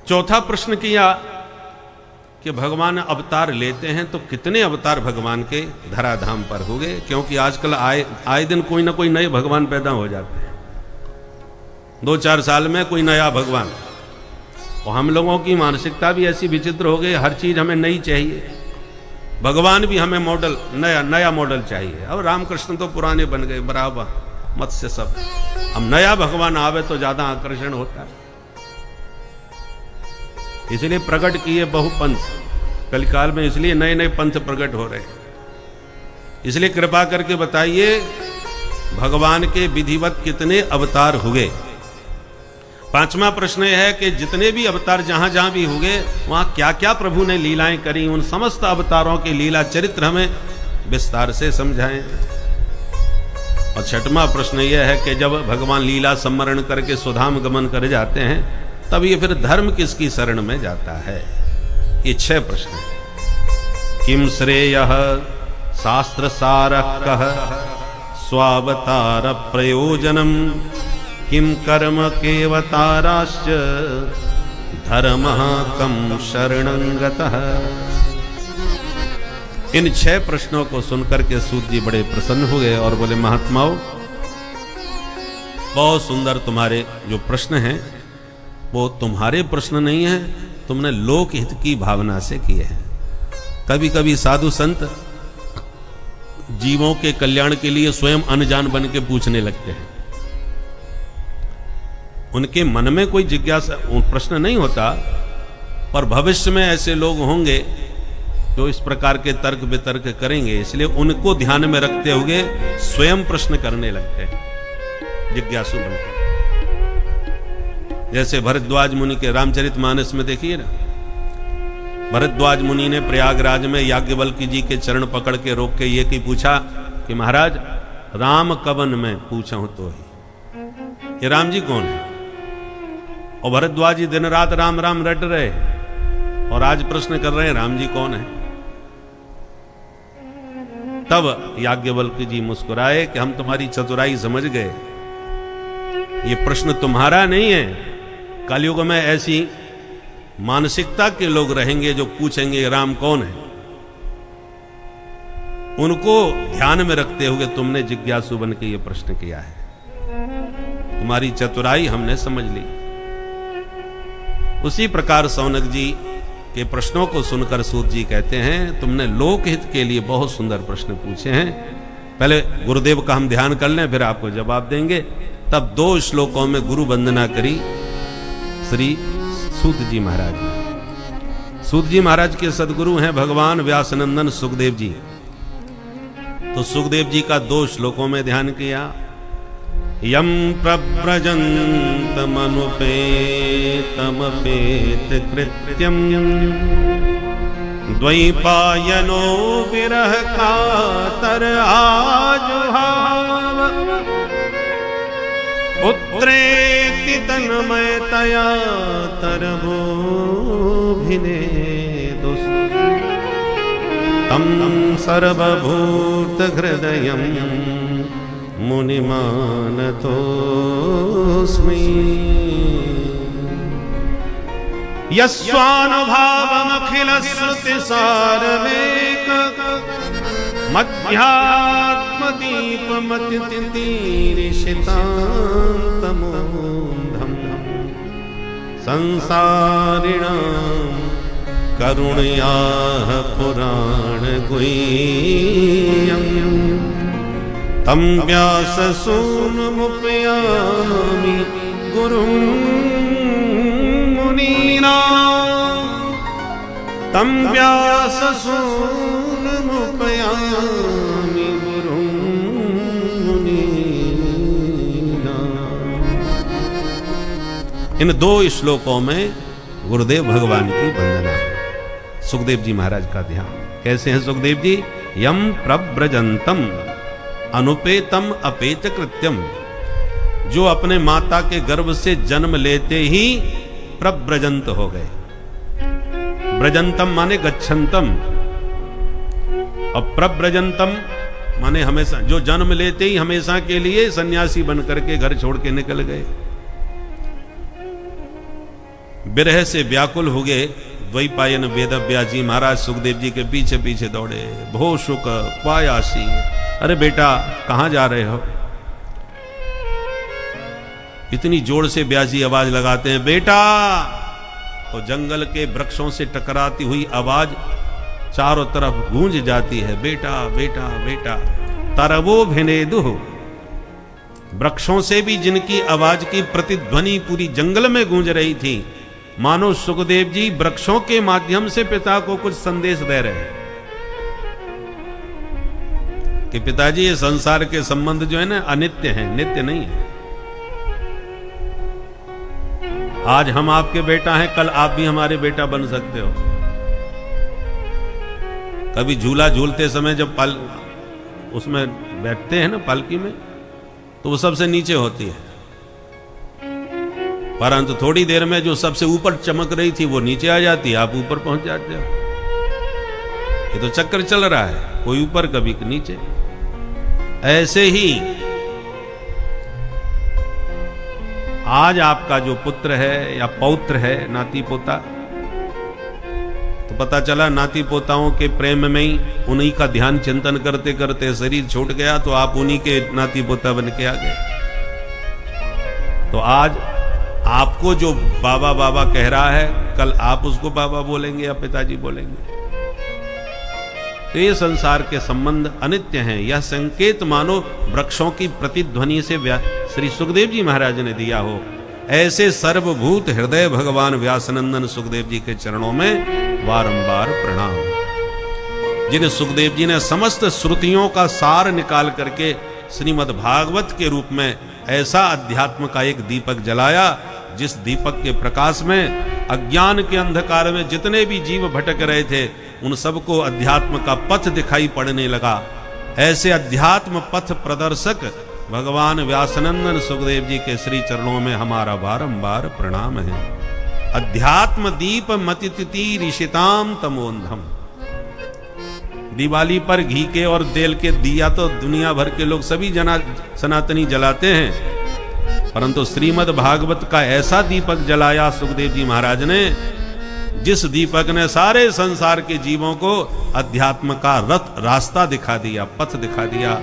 चौथा प्रश्न किया कि भगवान अवतार लेते हैं तो कितने अवतार भगवान के धराधाम पर हो गए, क्योंकि आजकल आए दिन कोई ना कोई नए भगवान पैदा हो जाते हैं। 2-4 साल में कोई नया भगवान। और हम लोगों की मानसिकता भी ऐसी विचित्र हो गई, हर चीज हमें नई चाहिए। भगवान भी हमें मॉडल नया मॉडल चाहिए। अब रामकृष्ण तो पुराने बन गए बराबर, मत्स्य सब। हम नया भगवान आवे तो ज्यादा आकर्षण होता है। इसलिए प्रकट किए बहु पंथ कलिकाल में, इसलिए नए नए पंथ प्रकट हो रहे हैं। इसलिए कृपा करके बताइए भगवान के विधिवत कितने अवतार हुए। 5वां प्रश्न यह है कि जितने भी अवतार जहां जहां भी हुए वहां क्या क्या प्रभु ने लीलाएं करी, उन समस्त अवतारों के लीला चरित्र हमें विस्तार से समझाएं। और 6वां प्रश्न यह है कि जब भगवान लीला सम्मरण करके सुधाम गमन कर जाते हैं तब ये फिर धर्म किसकी शरण में जाता है। ये 6 प्रश्न है। किम श्रेयः शास्त्र सारकः स्वावतार प्रयोजनम, किम कर्म केवताराश्च धर्मः कम शरणं गतः। इन 6 प्रश्नों को सुनकर के सूत जी बड़े प्रसन्न हो गए और बोले महात्माओं, बहुत सुंदर तुम्हारे जो प्रश्न हैं वो तुम्हारे प्रश्न नहीं है, तुमने लोक हित की भावना से किए हैं। कभी कभी साधु संत जीवों के कल्याण के लिए स्वयं अनजान बन के पूछने लगते हैं। उनके मन में कोई जिज्ञासा प्रश्न नहीं होता, पर भविष्य में ऐसे लोग होंगे जो इस प्रकार के तर्क वितर्क करेंगे, इसलिए उनको ध्यान में रखते हुए स्वयं प्रश्न करने लगते हैं जिज्ञासु बनकर। जैसे भरद्वाज मुनि के रामचरितमानस में देखिए ना, भरद्वाज मुनि ने प्रयागराज में याज्ञवल्क्य जी के चरण पकड़ के रोक के ये की पूछा कि महाराज राम कवन में पूछूं तो ही, ये राम जी कौन है। और भरद्वाज जी दिन रात राम राम रट रहे और आज प्रश्न कर रहे हैं राम जी कौन है। तब याज्ञवल्क्य जी मुस्कुराए कि हम तुम्हारी चतुराई समझ गए, ये प्रश्न तुम्हारा नहीं है। कलयुग में ऐसी मानसिकता के लोग रहेंगे जो पूछेंगे राम कौन है। उनको ध्यान में रखते हुए तुमने जिज्ञासु बन के ये प्रश्न किया है, तुम्हारी चतुराई हमने समझ ली। उसी प्रकार सौनक जी के प्रश्नों को सुनकर सूत जी कहते हैं तुमने लोकहित के लिए बहुत सुंदर प्रश्न पूछे हैं। पहले गुरुदेव का हम ध्यान कर लें, फिर आपको जवाब देंगे। तब 2 श्लोकों में गुरु वंदना करी श्री सूत जी महाराज ने। सूत जी महाराज के सदगुरु हैं भगवान व्यासनंदन सुखदेव जी। तो सुखदेव जी का 2 श्लोकों में ध्यान किया। यम प्रव्रजन्तमनुपेतमपेत कृत्यम द्वैपायनो विरह कातर आजुहाव पुत्रेति तन्मयतया तरभोभिने तं सर्वभूत हृदयं मुनिमानतोऽस्मि। यस्वानुभावमखिलश्रुतिसारमेक मध्यात्मदीपमतितीरिषितान्तमोऽन्धं संसारिणां करुणयाः पुराणगुह्यं तं व्याससूनुमुपयामि गुरुं मुनीनां तं व्याससूनुमुपयामि गुरुं मुनीनां। इन 2 श्लोकों में गुरुदेव भगवान की वंदना है। सुखदेव जी महाराज का ध्यान कैसे है सुखदेव जी? यम प्रव्रजंतम अनुपेतम अपेत कृत्यम, जो अपने माता के गर्भ से जन्म लेते ही प्रव्रजंत हो गए। ब्रजंतम माने गच्छन्तम और प्रव्रजंतम माने हमेशा, जो जन्म लेते ही हमेशा के लिए सन्यासी बन करके घर छोड़ के निकल गए। विरह से व्याकुल हो गए द्वैपायन वेदव्यास जी महाराज सुखदेव जी के पीछे पीछे दौड़े। भो शुक क्वायासी, अरे बेटा कहां जा रहे हो? इतनी जोर से व्यास जी आवाज लगाते हैं बेटा, तो जंगल के वृक्षों से टकराती हुई आवाज चारों तरफ गूंज जाती है, बेटा बेटा बेटा। तरवो भिनेदुः, वृक्षों से भी जिनकी आवाज की प्रतिध्वनि पूरी जंगल में गूंज रही थी, मानो सुखदेव जी वृक्षों के माध्यम से पिता को कुछ संदेश दे रहे हैं कि पिताजी ये संसार के संबंध जो है ना अनित्य हैं, नित्य नहीं है। आज हम आपके बेटा हैं, कल आप भी हमारे बेटा बन सकते हो। कभी झूला झूलते समय जब उसमें बैठते हैं ना पालकी में, तो वो सबसे नीचे होती है, परंतु थोड़ी देर में जो सबसे ऊपर चमक रही थी वो नीचे आ जाती है, आप ऊपर पहुंच जाते हो। ये तो चक्कर चल रहा है, कोई ऊपर कभी नीचे। ऐसे ही आज आपका जो पुत्र है या पौत्र है, नाती पोता, तो पता चला नाती पोताओं के प्रेम में ही उन्हीं का ध्यान चिंतन करते करते शरीर छूट गया, तो आप उन्हीं के नाती पोता बन के आ गए। तो आज आपको जो बाबा बाबा कह रहा है, कल आप उसको बाबा बोलेंगे या पिताजी बोलेंगे। तो ये संसार के संबंध अनित्य हैं। यह संकेत मानो वृक्षों की प्रतिध्वनि से श्री सुखदेव जी महाराज ने दिया हो। ऐसे सर्वभूत हृदय भगवान व्यासनंदन सुखदेव जी के चरणों में बारंबार प्रणाम। जिन सुखदेव जी ने समस्त श्रुतियों का सार निकाल करके श्रीमद् भागवत के रूप में ऐसा अध्यात्म का एक दीपक जलाया, जिस दीपक के प्रकाश में अज्ञान के अंधकार में जितने भी जीव भटक रहे थे, उन सबको अध्यात्म का पथ दिखाई पड़ने लगा। ऐसे अध्यात्म पथ प्रदर्शक भगवान व्यासनंदन सुखदेव जी के श्री चरणों में हमारा बारंबार प्रणाम है। अध्यात्म दीप मतिति ऋषिताम तमोंधम। दिवाली पर घी के और तेल के दिया तो दुनिया भर के लोग सभी सनातनी जलाते हैं, परंतु श्रीमद् भागवत का ऐसा दीपक जलाया सुखदेव जी महाराज ने, जिस दीपक ने सारे संसार के जीवों को अध्यात्म का रास्ता दिखा दिया, पथ दिखा दिया।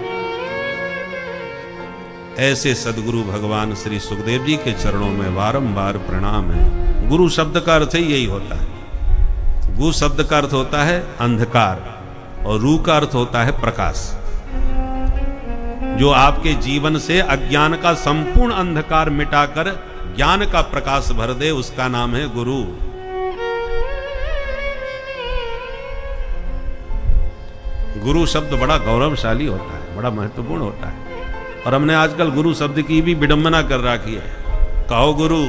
ऐसे सदगुरु भगवान श्री सुखदेव जी के चरणों में बारंबार प्रणाम है। गुरु शब्द का अर्थ ही यही होता है। गु शब्द का अर्थ होता है अंधकार और रू का अर्थ होता है प्रकाश। जो आपके जीवन से अज्ञान का संपूर्ण अंधकार मिटाकर ज्ञान का प्रकाश भर दे, उसका नाम है गुरु। गुरु शब्द बड़ा गौरवशाली होता है, बड़ा महत्वपूर्ण होता है। और हमने आजकल गुरु शब्द की भी विडंबना कर रखी है। कहो गुरु,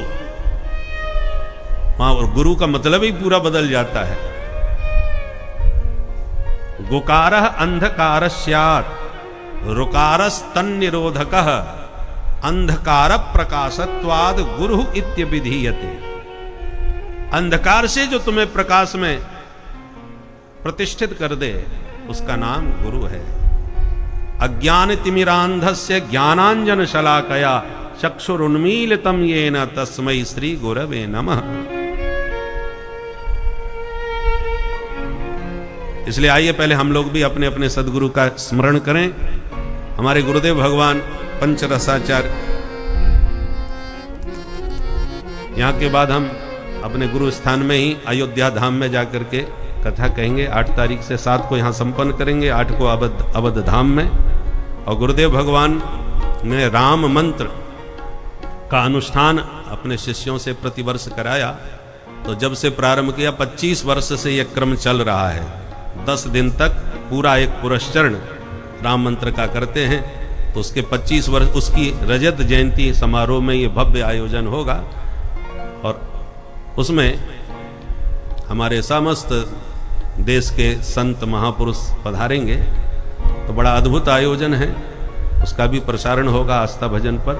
वहां और गुरु का मतलब ही पूरा बदल जाता है। गुकारः अंधकार स्यात् रुकारस्तन्निरोधकः अंधकार प्रकाशत्वाद गुरु इत्यभिधीयते। अंधकार से जो तुम्हें प्रकाश में प्रतिष्ठित कर दे, उसका नाम गुरु है। अज्ञान तिमिरांधस्य ज्ञानांजन शलाकया चक्षुरुन्मीलितं येन तस्मै श्री गुरवे नमः। इसलिए आइए पहले हम लोग भी अपने अपने सदगुरु का स्मरण करें। हमारे गुरुदेव भगवान पंचरसाचार्य, यहाँ के बाद हम अपने गुरु स्थान में ही अयोध्या धाम में जाकर के कथा कहेंगे। 8 तारीख से 7 को यहाँ संपन्न करेंगे, 8 को अवध धाम में। और गुरुदेव भगवान ने राम मंत्र का अनुष्ठान अपने शिष्यों से प्रतिवर्ष कराया। तो जब से प्रारंभ किया 25 वर्ष से यह क्रम चल रहा है। 10 दिन तक पूरा एक पुरस्चरण राम मंत्र का करते हैं। तो उसके 25 वर्ष, उसकी रजत जयंती समारोह में ये भव्य आयोजन होगा। और उसमें हमारे समस्त देश के संत महापुरुष पधारेंगे। तो बड़ा अद्भुत आयोजन है, उसका भी प्रसारण होगा आस्था भजन पर।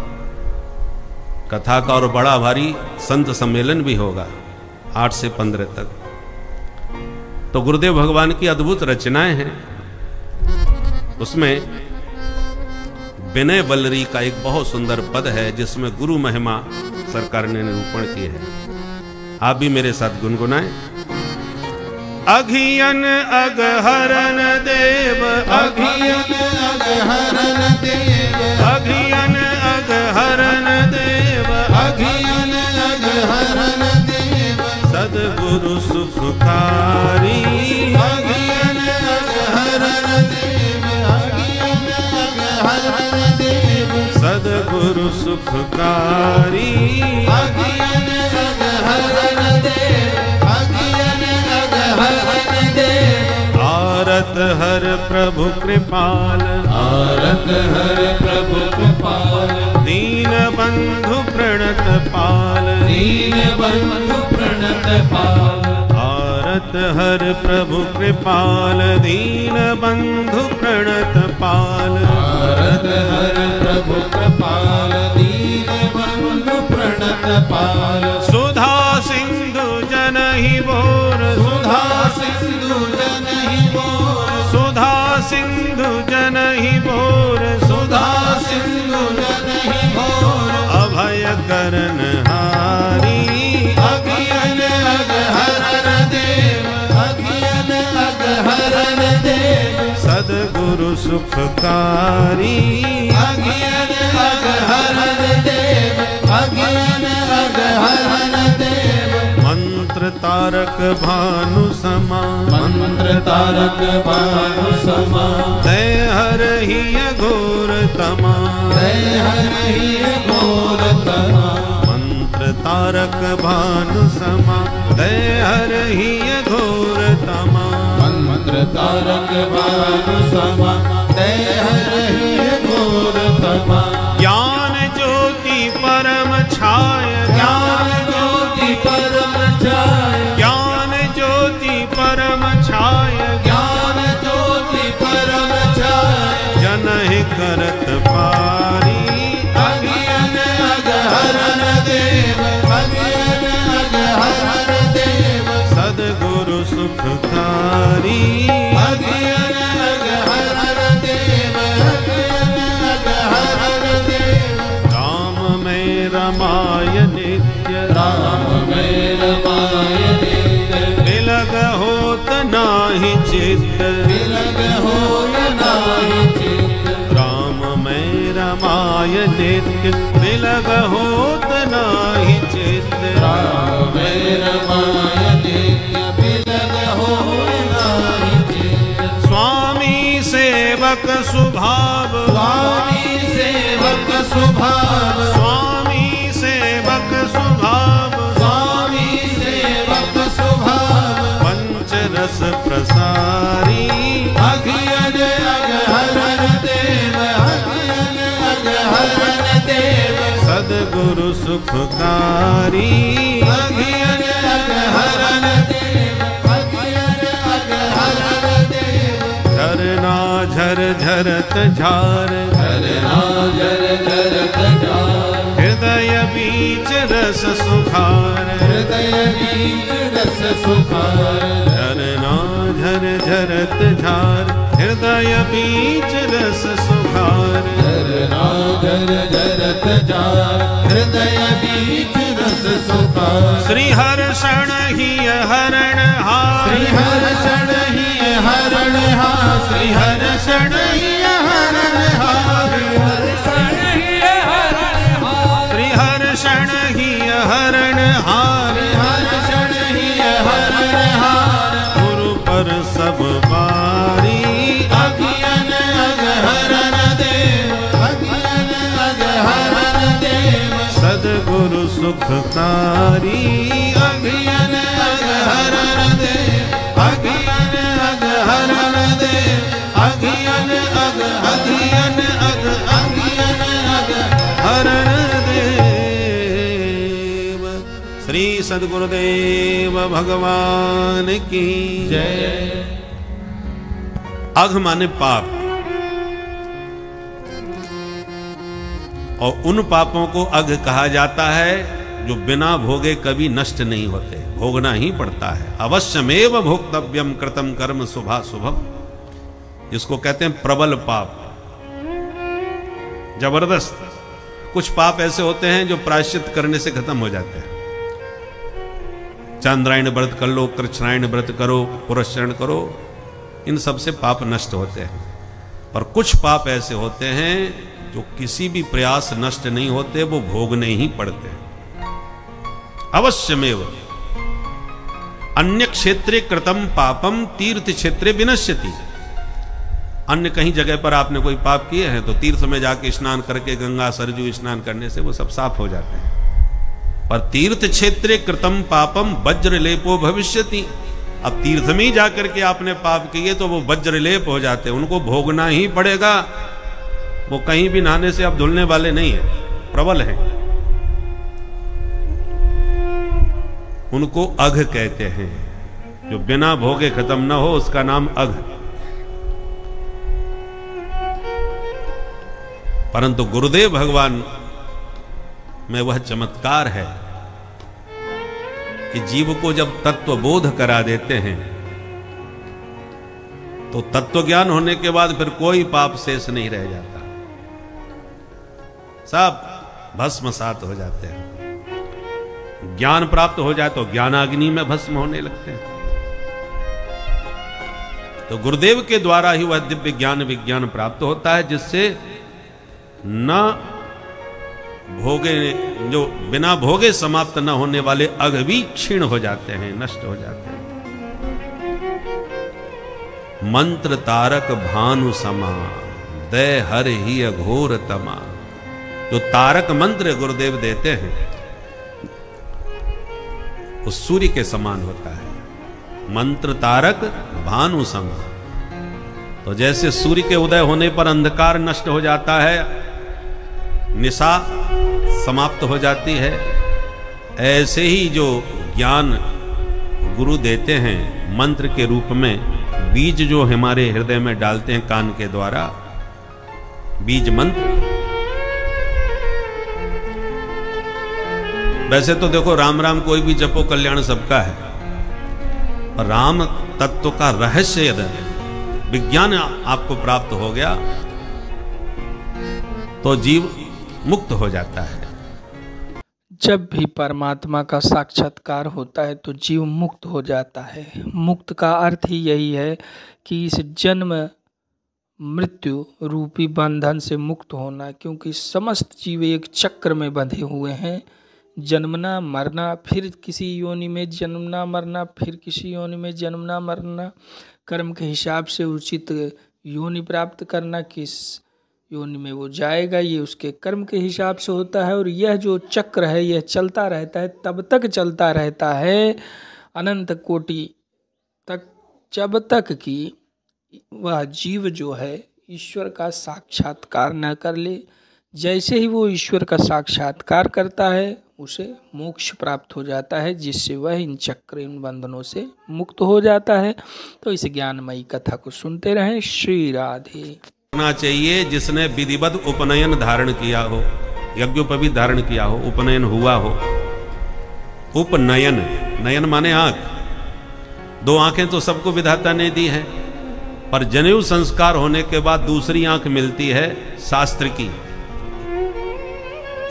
कथा का और बड़ा भारी संत सम्मेलन भी होगा 8 से 15 तक। तो गुरुदेव भगवान की अद्भुत रचनाएं हैं। उसमें विनय वल्लरी का एक बहुत सुंदर पद है जिसमें गुरु महिमा सरकार ने निरूपण की है। आप भी मेरे साथ गुनगुनाएं। अघियन अगहरन देव, अघियन अगहरन देव, अघियन अगहरन देव, अघियन अगहरन देव, सद्गुरु सुखकारी। अघियन अगहरन देव, अघियन अगहरन देव, सद्गुरु सुखकारी। अघियन अगहरन देव, अघियन अगहरन देव, आरत हर प्रभु कृपाल, आरत हर प्रभु कृपाल, दीन बंधु प्रणत पाल, दीन बंधु प्रणत पाल, आरत हर प्रभु कृपाल, दीन बंधु प्रणत पाल, आरत हर प्रभु कृपाल, दीन बंधु प्रणत पाल, सुधा सिंधु जनहि बोर, सुधा सिंधु जनहि बोर, सुधा सिंधु जनहि बोर, सुधा सिंधु जनहि बोर, अभय करन हारी। अघियन अगहरन देव, अघियन अगहरन देव, सद्गुरु सुखकारी। अघियन अगहरन देव, अघियन अगहरन देव, मंत्र तारक भानु समा, मंत्र तारक भानु समा, दय हरहि घोर तमा, दय हरहि घोर तमा, मंत्र तारक भानु समा, दय हरहि घोर तमा, मंत्र तारक भानु समा, दय हरहि घोर तमा, ज्ञान ज्योति परम छाय, ज्ञान ज्योति परम छाय, ज्ञान ज्योति परम छाय, ज्ञान ज्योति परम छाय, जनहि करत पारी। अघियन अगहरन देव, अघियन अगहरन देव, सद्गुरु सुखकारी। अघियन अगहरन देव, अघियन अगहरन देव, राम में रमाय नित्य, राम में रमाय नित्य, बिलग होत नाही चित्त, बिलग होत नाही चित्त, राम में रमाय नित्य, बिलग होत नाही चित्त, राम में रमाय नित्य, बिलग होत नाही चित्त, स्वामी सेवक सुभाव, स्वामी सेवक स्वभाव, स्वामी सेवक सुभाव, स्वामी सेवक स्वभाव, पंचरस प्रसारी। अघियन अगहरन देव, अघियन अगहरन देव, सद्गुरु सुखकारी। अघियन अगहरन देव, अघियन अगहरन देव, झरना झर झरत झार, झरना झर झरत जार, हृदय बीच रस सुखार, हृदय बीच रस सुखार, झरना झर झरत झार, हृदय बीच रस सुखार, झरना झर झरत जार, हृदय बीच रस सुखार, श्री हर्षण ही हरण हार, श्री हर्षण ही हरण हार, श्री हर्षण ही हरण हार, श्री हर्षण ही हरण हार, श्री हर्षण ही हरण हार, गुरु पर सब बारी। अघियन अगहरन देव, अघियन अगहरन देव, सद्गुरु सुखकारी। अघियन अगहरन देव, अघियन अगहरन देव, अघियन अग अघियन अग अघियन अग हरण देव श्री सद्गुरुदेव भगवान की जय। अघ माने पाप, और उन पापों को अघ कहा जाता है जो बिना भोगे कभी नष्ट नहीं होते, भोगना ही पड़ता है। अवश्यमेव भोक्तव्यम कृतम कर्म शुभाशुभम, जिसको कहते हैं प्रबल पाप, जबरदस्त। कुछ पाप ऐसे होते हैं जो प्रायश्चित करने से खत्म हो जाते हैं। चांद्रायण व्रत कर लो, कृष्णायण व्रत करो, पुरस्चरण करो, इन सब से पाप नष्ट होते हैं। और कुछ पाप ऐसे होते हैं जो किसी भी प्रयास नष्ट नहीं होते, वो भोगने ही पड़ते हैं। अवश्यमेव अन्य क्षेत्रे कृतम पापम तीर्थ क्षेत्रे विनश्यति। अन्य कहीं जगह पर आपने कोई पाप किए हैं तो तीर्थ में जाके स्नान करके, गंगा सरजू स्नान करने से वो सब साफ हो जाते हैं। पर तीर्थ क्षेत्रे कृतम पापम वज्रलेपो भविष्यति। अब तीर्थ में ही जाकर के आपने पाप किए तो वो वज्रलेप हो जाते हैं, उनको भोगना ही पड़ेगा। वो कहीं भी नहाने से अब धुलने वाले नहीं है, प्रबल हैं। उनको अघ कहते हैं, जो बिना भोगे खत्म ना हो उसका नाम अघ। परंतु गुरुदेव भगवान में वह चमत्कार है कि जीव को जब तत्व बोध करा देते हैं तो तत्व ज्ञान होने के बाद फिर कोई पाप शेष नहीं रह जाता, सब भस्मसात हो जाते हैं। ज्ञान प्राप्त हो जाए तो ज्ञानाग्नि में भस्म होने लगते हैं। तो गुरुदेव के द्वारा ही वह दिव्य ज्ञान विज्ञान प्राप्त होता है, जिससे न भोगे, जो बिना भोगे समाप्त न होने वाले अघ भी क्षीण हो जाते हैं, नष्ट हो जाते हैं। मंत्र तारक भानु समा दय हर ही अघोर तमा। जो तारक मंत्र गुरुदेव देते हैं वो सूर्य के समान होता है। मंत्र तारक भानु समा। तो जैसे सूर्य के उदय होने पर अंधकार नष्ट हो जाता है, निशा समाप्त हो जाती है, ऐसे ही जो ज्ञान गुरु देते हैं मंत्र के रूप में, बीज जो हमारे हृदय में डालते हैं कान के द्वारा, बीज मंत्र। वैसे तो देखो राम राम कोई भी जपो कल्याण सबका है, पर राम तत्व का रहस्य यदि विज्ञान आपको प्राप्त हो गया तो जीव मुक्त हो जाता है। जब भी परमात्मा का साक्षात्कार होता है तो जीव मुक्त हो जाता है। मुक्त का अर्थ ही यही है कि इस जन्म मृत्यु रूपी बंधन से मुक्त होना, क्योंकि समस्त जीव एक चक्र में बंधे हुए हैं। जन्मना मरना, फिर किसी योनि में जन्मना मरना, फिर किसी योनि में जन्मना मरना, कर्म के हिसाब से उचित योनि प्राप्त करना, किस योनि में वो जाएगा ये उसके कर्म के हिसाब से होता है। और यह जो चक्र है यह चलता रहता है, तब तक चलता रहता है अनंत कोटि तक, जब तक कि वह जीव जो है ईश्वर का साक्षात्कार न कर ले। जैसे ही वो ईश्वर का साक्षात्कार करता है उसे मोक्ष प्राप्त हो जाता है, जिससे वह इन चक्र इन बंधनों से मुक्त हो जाता है। तो इस ज्ञानमयी कथा को सुनते रहें। श्री राधे। होना चाहिए जिसने विधिवत उपनयन धारण किया हो, यज्ञोपवीत धारण किया हो, उपनयन हुआ हो। उपनयन, नयन माने आंख। दो आंखें तो सबको विधाता ने दी है, पर जनेऊ संस्कार होने के बाद दूसरी आंख मिलती है शास्त्र की,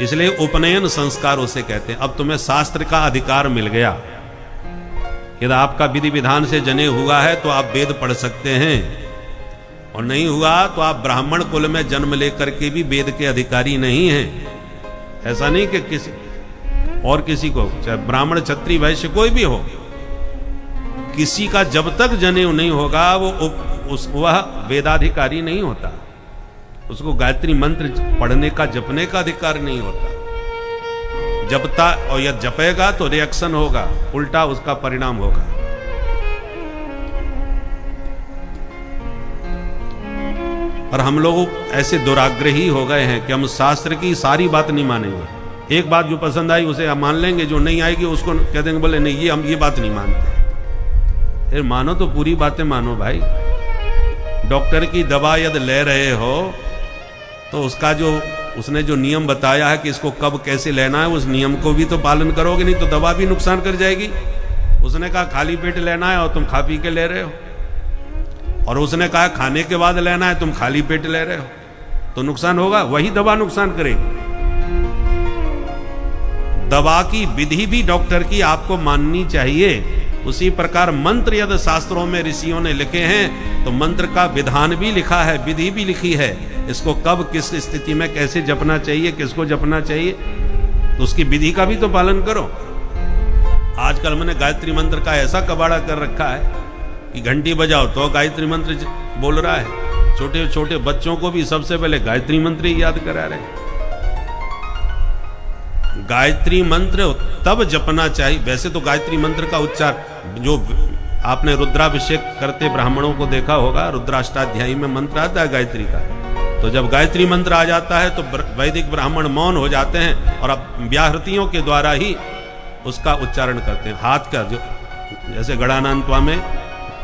इसलिए उपनयन संस्कार उसे कहते हैं। अब तुम्हें शास्त्र का अधिकार मिल गया। यदि आपका विधि विधान से जनेऊ हुआ है तो आप वेद पढ़ सकते हैं, और नहीं हुआ तो आप ब्राह्मण कुल में जन्म लेकर के भी वेद के अधिकारी नहीं हैं। ऐसा नहीं कि किसी को, चाहे ब्राह्मण क्षत्रिय वैश्य कोई भी हो, किसी का जब तक जनेऊ नहीं होगा वह वेदाधिकारी नहीं होता। उसको गायत्री मंत्र पढ़ने का, जपने का अधिकार नहीं होता। जपता और यह जपेगा तो रिएक्शन होगा, उल्टा उसका परिणाम होगा। और हम लोग ऐसे दुराग्रही हो गए हैं कि हम शास्त्र की सारी बात नहीं मानेंगे, एक बात जो पसंद आई उसे हम मान लेंगे, जो नहीं आएगी उसको कह देंगे बोले नहीं ये हम ये बात नहीं मानते। फिर मानो तो पूरी बातें मानो भाई। डॉक्टर की दवा यदि ले रहे हो तो उसका जो उसने जो नियम बताया है कि इसको कब कैसे लेना है, उस नियम को भी तो पालन करोगे, नहीं तो दवा भी नुकसान कर जाएगी। उसने कहा खाली पेट लेना है और तुम खा पी के ले रहे हो, और उसने कहा खाने के बाद लेना है, तुम खाली पेट ले रहे हो, तो नुकसान होगा, वही दवा नुकसान करेगी। दवा की विधि भी डॉक्टर की आपको माननी चाहिए। उसी प्रकार मंत्र यदि शास्त्रों में ऋषियों ने लिखे हैं तो मंत्र का विधान भी लिखा है, विधि भी लिखी है, इसको कब किस स्थिति में कैसे जपना चाहिए, किसको जपना चाहिए, तो उसकी विधि का भी तो पालन करो। आजकल मैंने गायत्री मंत्र का ऐसा कबाड़ा कर रखा है कि घंटी बजाओ तो गायत्री मंत्र बोल रहा है। छोटे छोटे बच्चों को भी सबसे पहले गायत्री मंत्र ही याद करा रहे हैं। गायत्री मंत्र तब जपना चाहिए। वैसे तो गायत्री मंत्र का उच्चार, जो आपने रुद्राभिषेक करते ब्राह्मणों को देखा होगा, रुद्राष्टाध्यायी में मंत्र आता है गायत्री का, तो जब गायत्री मंत्र आ जाता है तो वैदिक ब्राह्मण मौन हो जाते हैं और अब व्याहृतियों के द्वारा ही उसका उच्चारण करते हैं। हाथ का जो जैसे गणानांत्वा में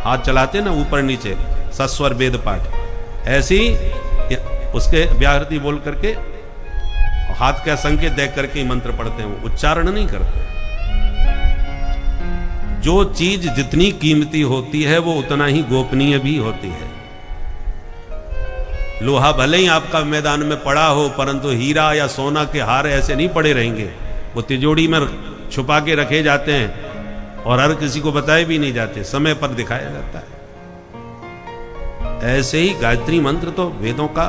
हाथ चलाते हैं ना ऊपर नीचे, सस्वर वेद पाठ, ऐसे ही उसके व्याहृति बोल करके हाथ का संकेत देख करके मंत्र पढ़ते हैं, वो उच्चारण नहीं करते। जो चीज जितनी कीमती होती है वो उतना ही गोपनीय भी होती है। लोहा भले ही आपका मैदान में पड़ा हो, परंतु हीरा या सोना के हार ऐसे नहीं पड़े रहेंगे, वो तिजोरी में छुपा के रखे जाते हैं और हर किसी को बताए भी नहीं जाते, समय पर दिखाया जाता है। ऐसे ही गायत्री मंत्र तो वेदों का,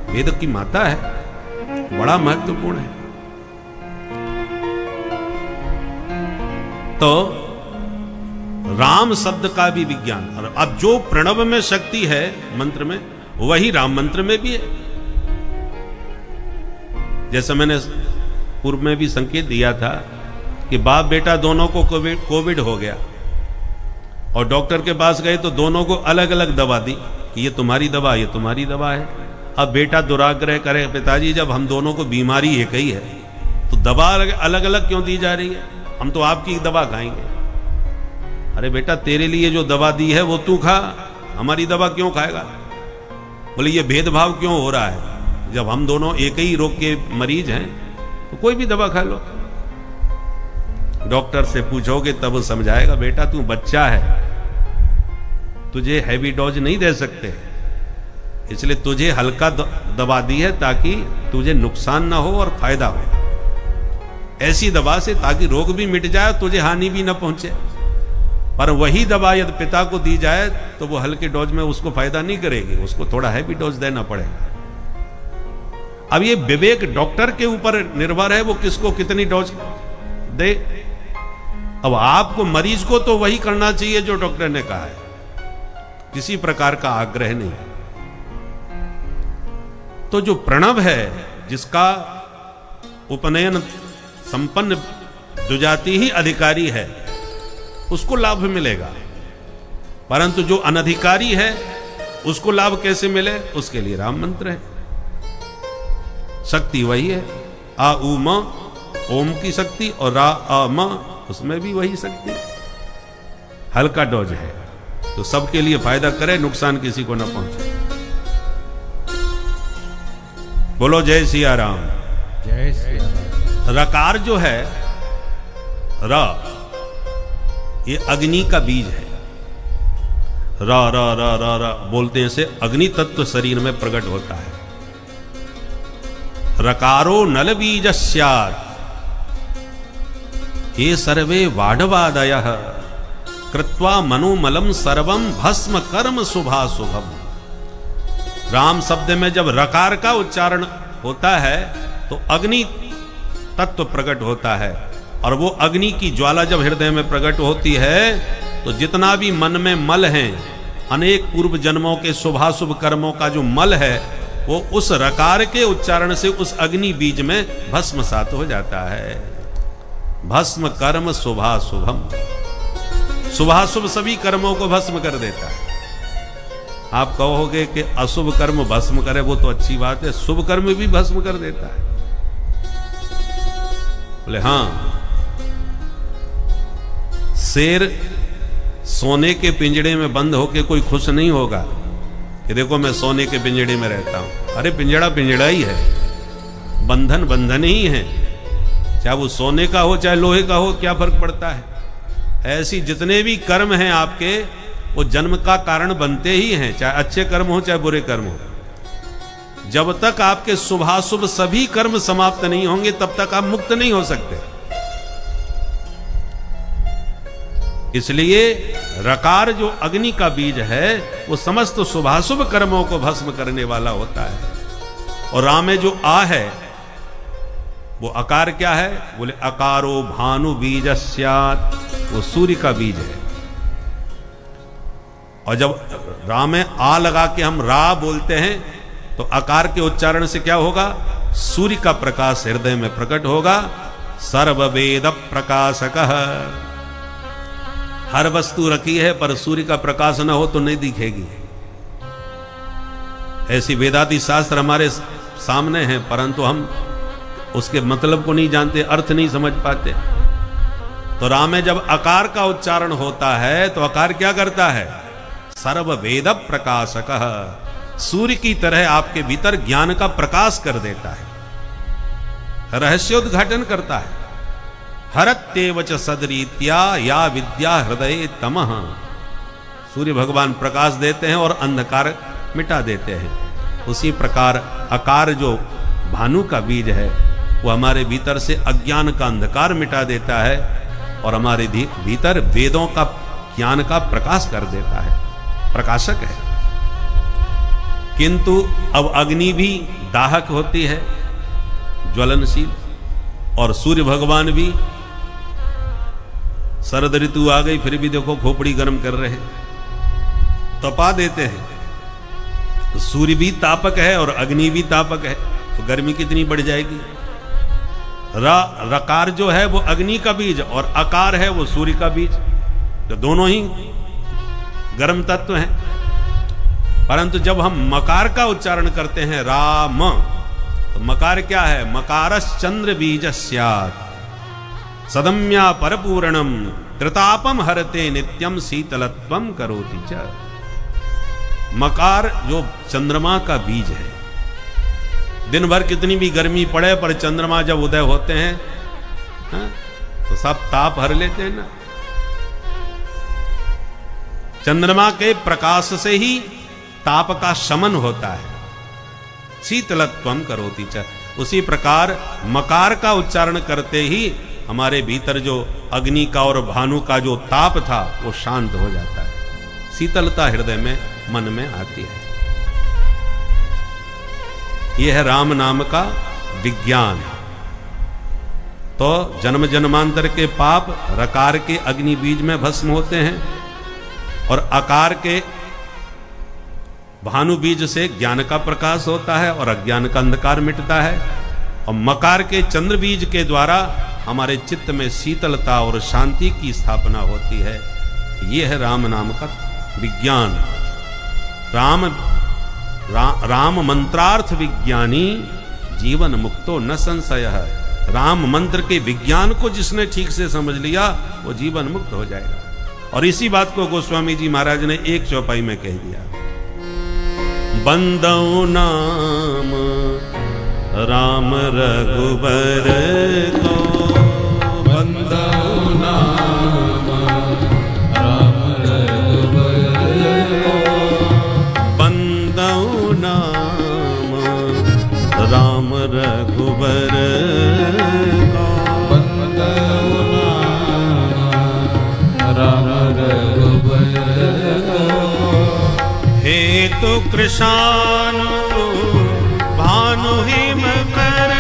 वेद की माता है, बड़ा महत्वपूर्ण है। तो राम शब्द का भी विज्ञान, और अब जो प्रणव में शक्ति है मंत्र में, वही राम मंत्र में भी है। जैसे मैंने पूर्व में भी संकेत दिया था कि बाप बेटा दोनों को कोविड हो गया और डॉक्टर के पास गए तो दोनों को अलग अलग दवा दी कि ये तुम्हारी दवा, ये तुम्हारी दवा है। अब बेटा दुराग्रह करे, पिताजी जब हम दोनों को बीमारी एक ही है तो दवा अलग अलग क्यों दी जा रही है, हम तो आपकी दवा खाएंगे। अरे बेटा तेरे लिए जो दवा दी है वो तू खा, हमारी दवा क्यों खाएगा। बोले ये भेदभाव क्यों हो रहा है, जब हम दोनों एक ही रोग के मरीज हैं तो कोई भी दवा खा लो। डॉक्टर से पूछोगे तब समझाएगा, बेटा तू बच्चा है, तुझे हैवी डोज नहीं दे सकते, इसलिए तुझे हल्का दवा दी है ताकि तुझे नुकसान ना हो और फायदा हो। ऐसी दवा से ताकि रोग भी मिट जाए, तुझे हानि भी ना पहुंचे। पर वही दवा यदि पिता को दी जाए तो वो हल्के डोज में उसको फायदा नहीं करेगी, उसको थोड़ा हैवी डोज देना पड़ेगा। अब ये विवेक डॉक्टर के ऊपर निर्भर है, वो किसको कितनी डोज दे। अब आपको मरीज को तो वही करना चाहिए जो डॉक्टर ने कहा है, किसी प्रकार का आग्रह नहीं। तो जो प्रणव है, जिसका उपनयन संपन्न दुजाति ही अधिकारी है, उसको लाभ मिलेगा, परंतु जो अनधिकारी है उसको लाभ कैसे मिले, उसके लिए राम मंत्र है। शक्ति वही है, आ उ म ओम की शक्ति, और रा आ म उसमें भी वही शक्ति। हल्का डोज है तो सबके लिए फायदा करे, नुकसान किसी को ना पहुंचे। बोलो जय सिया राम। जय सिया राम। रकार जो है, र, ये अग्नि का बीज है। र र र र र बोलते से अग्नि तत्व शरीर में प्रकट होता है। रकारो नल बीज स्यात् ये सर्वे वाढवादयः कृत्वा मनोमलम सर्वम भस्म कर्म शुभाशुभम। राम शब्द में जब रकार का उच्चारण होता है तो अग्नि तत्व प्रकट होता है, और वो अग्नि की ज्वाला जब हृदय में प्रकट होती है तो जितना भी मन में मल है, अनेक पूर्व जन्मों के शुभाशुभ कर्मों का जो मल है, वो उस रकार के उच्चारण से उस अग्नि बीज में भस्मसात हो जाता है। भस्म कर्म शुभाशुभम, शुभाशुभ सभी कर्मों को भस्म कर देता है। आप कहोगे कि अशुभ कर्म भस्म करे, वो तो अच्छी बात है, शुभ कर्म भी भस्म कर देता है। बोले हाँ। शेर सोने के पिंजड़े में बंद होके कोई खुश नहीं होगा कि देखो मैं सोने के पिंजड़े में रहता हूं। अरे पिंजड़ा पिंजड़ा ही है, बंधन बंधन ही है, चाहे वो सोने का हो चाहे लोहे का हो, क्या फर्क पड़ता है। ऐसी जितने भी कर्म हैं आपके, वो जन्म का कारण बनते ही हैं, चाहे अच्छे कर्म हो चाहे बुरे कर्म हो। जब तक आपके शुभाशुभ सभी कर्म समाप्त नहीं होंगे तब तक आप मुक्त नहीं हो सकते। इसलिए रकार जो अग्नि का बीज है वो समस्त शुभाशुभ कर्मों को भस्म करने वाला होता है। और रा में जो आ है वो अकार क्या है, बोले अकारो भानु बीजस्यात्, वो सूर्य का बीज है। और जब रा में आ लगा के हम रा बोलते हैं तो अकार के उच्चारण से क्या होगा, सूर्य का प्रकाश हृदय में प्रकट होगा। सर्ववेद प्रकाशकः, हर वस्तु रखी है पर सूर्य का प्रकाश न हो तो नहीं दिखेगी। ऐसी वेदादि शास्त्र हमारे सामने हैं परंतु हम उसके मतलब को नहीं जानते, अर्थ नहीं समझ पाते। तो रा में जब अकार का उच्चारण होता है तो अकार क्या करता है, सर्ववेद प्रकाशकः, सूर्य की तरह आपके भीतर ज्ञान का प्रकाश कर देता है, रहस्योद्घाटन करता है। हरत्येव च सदरीत्या या विद्या हृदय तमः, सूर्य भगवान प्रकाश देते हैं और अंधकार मिटा देते हैं। उसी प्रकार अकार जो भानु का बीज है वो हमारे भीतर से अज्ञान का अंधकार मिटा देता है और हमारे भीतर वेदों का ज्ञान का प्रकाश कर देता है, प्रकाशक है। किंतु अब अग्नि भी दाहक होती है, ज्वलनशील, और सूर्य भगवान भी, शरद ऋतु आ गई फिर भी देखो खोपड़ी गर्म कर रहे हैं, तपा देते हैं। तो सूर्य भी तापक है और अग्नि भी तापक है, तो गर्मी कितनी बढ़ जाएगी। रकार जो है वो अग्नि का बीज और अकार है वो सूर्य का बीज, तो दोनों ही गर्म तत्व हैं। परंतु जब हम मकार का उच्चारण करते हैं राम, तो मकार क्या है, मकारश्चंद्र बीजस्यात् सदम्या परपूरणम त्रितापम हरते नित्यम शीतलत्वम करोति च। मकार जो चंद्रमा का बीज है, दिन भर कितनी भी गर्मी पड़े पर चंद्रमा जब उदय होते हैं तो सब ताप हर लेते हैं ना। चंद्रमा के प्रकाश से ही ताप का शमन होता है, शीतलत्वम करोति च। उसी प्रकार मकार का उच्चारण करते ही हमारे भीतर जो अग्नि का और भानु का जो ताप था वो शांत हो जाता है, शीतलता हृदय में मन में आती है। यह है राम नाम का विज्ञान। तो जन्म जन्मांतर के पाप रकार के अग्नि बीज में भस्म होते हैं और अकार के भानु बीज से ज्ञान का प्रकाश होता है और अज्ञान का अंधकार मिटता है। और मकार के चंद्र बीज के द्वारा हमारे चित्त में शीतलता और शांति की स्थापना होती है। यह है राम नाम का विज्ञान। राम मंत्रार्थ विज्ञानी जीवन मुक्तो न संशयः। राम मंत्र के विज्ञान को जिसने ठीक से समझ लिया वो जीवन मुक्त हो जाएगा। और इसी बात को गोस्वामी जी महाराज ने एक चौपाई में कह दिया, बंदौ नाम राम रघुबर को, बंदौ नाम राम रघुबर को, बंदौ नाम राम रघुबर को, बंदौ नाम राम रघुबर को। हेतु कृशानु भानु हिम कर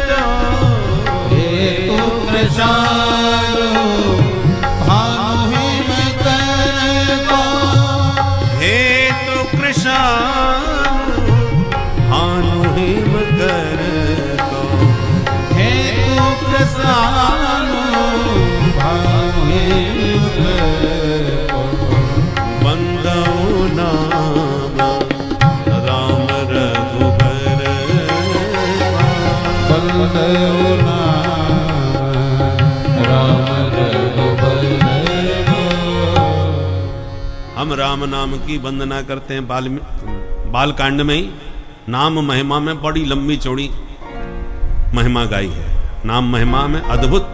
दो, हेतु कृशानु भानु हिम कर दो, हेतु कृशानु भानु हिम कर दो, हेतु कृशानु भानु हिम कर दो। बंदौ नाम राम हम राम नाम की वंदना करते हैं। बाल कांड में ही नाम महिमा में बड़ी लंबी चौड़ी महिमा गाई है। नाम महिमा में अद्भुत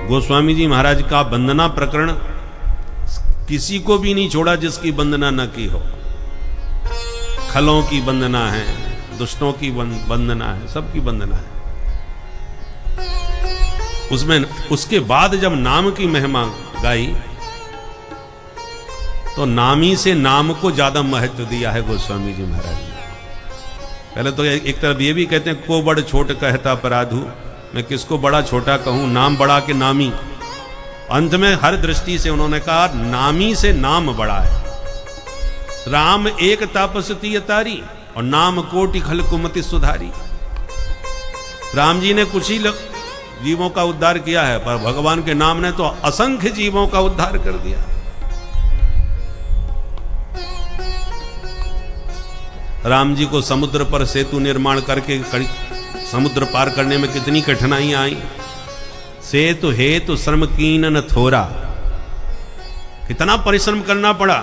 गोस्वामी जी महाराज का वंदना प्रकरण किसी को भी नहीं छोड़ा जिसकी वंदना न की हो। खलों की वंदना है, दुष्टों की वंदना है, सबकी वंदना है। उसमें उसके बाद जब नाम की महिमा गाई तो नामी से नाम को ज्यादा महत्व दिया है गोस्वामी जी महाराज ने। पहले तो एक तरफ ये भी कहते हैं को बड़ छोट कहता अपराधु, मैं किसको बड़ा छोटा कहूं, नाम बड़ा के नामी। अंत में हर दृष्टि से उन्होंने कहा नामी से नाम बड़ा है। राम एक तापसती तारी और नाम कोटि खल कुमति सुधारी। राम जी ने कुछ ही जीवों का उद्धार किया है, पर भगवान के नाम ने तो असंख्य जीवों का उद्धार कर दिया। राम जी को समुद्र पर सेतु निर्माण करके समुद्र पार करने में कितनी कठिनाइयां आई। सेतु हेतु श्रम कीन न थोरा, कितना परिश्रम करना पड़ा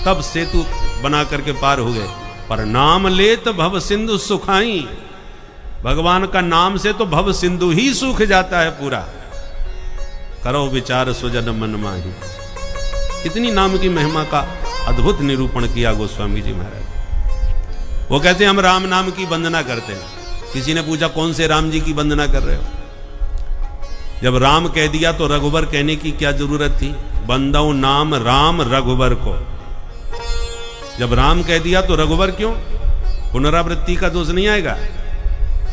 तब सेतु बना करके पार हो गए। पर नाम लेत भव सिंधु सुखाई, भगवान का नाम से तो भव सिंधु ही सूख जाता है पूरा। करो विचार सुजन मन माही। इतनी नाम की महिमा का अद्भुत निरूपण किया गोस्वामी जी महाराज। वो कहते हैं हम राम नाम की वंदना करते हैं। किसी ने पूछा कौन से राम जी की वंदना कर रहे हो? जब राम कह दिया तो रघुवर कहने की क्या जरूरत थी? बंदौ नाम राम रघुवर को। जब राम कह दिया तो रघुवर क्यों? पुनरावृत्ति का दोष नहीं आएगा।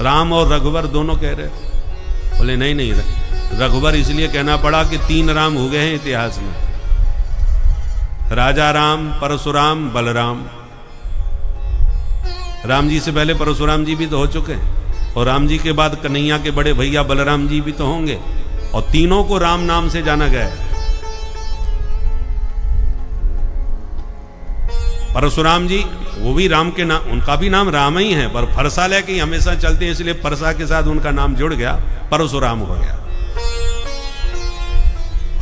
राम और रघुवर दोनों कह रहे। बोले नहीं नहीं, रघुवर इसलिए कहना पड़ा कि 3 राम हो गए हैं इतिहास में, राजा राम, परशुराम, बलराम। राम जी से पहले परशुराम जी भी तो हो चुके हैं, और राम जी के बाद कन्हैया के बड़े भैया बलराम जी भी तो होंगे, और तीनों को राम नाम से जाना गया है। परशुराम जी वो भी राम के नाम, उनका भी नाम राम ही है, पर फरसा लेके हमेशा चलते हैं, इसलिए परसा के साथ उनका नाम जुड़ गया, परशुराम हो गया।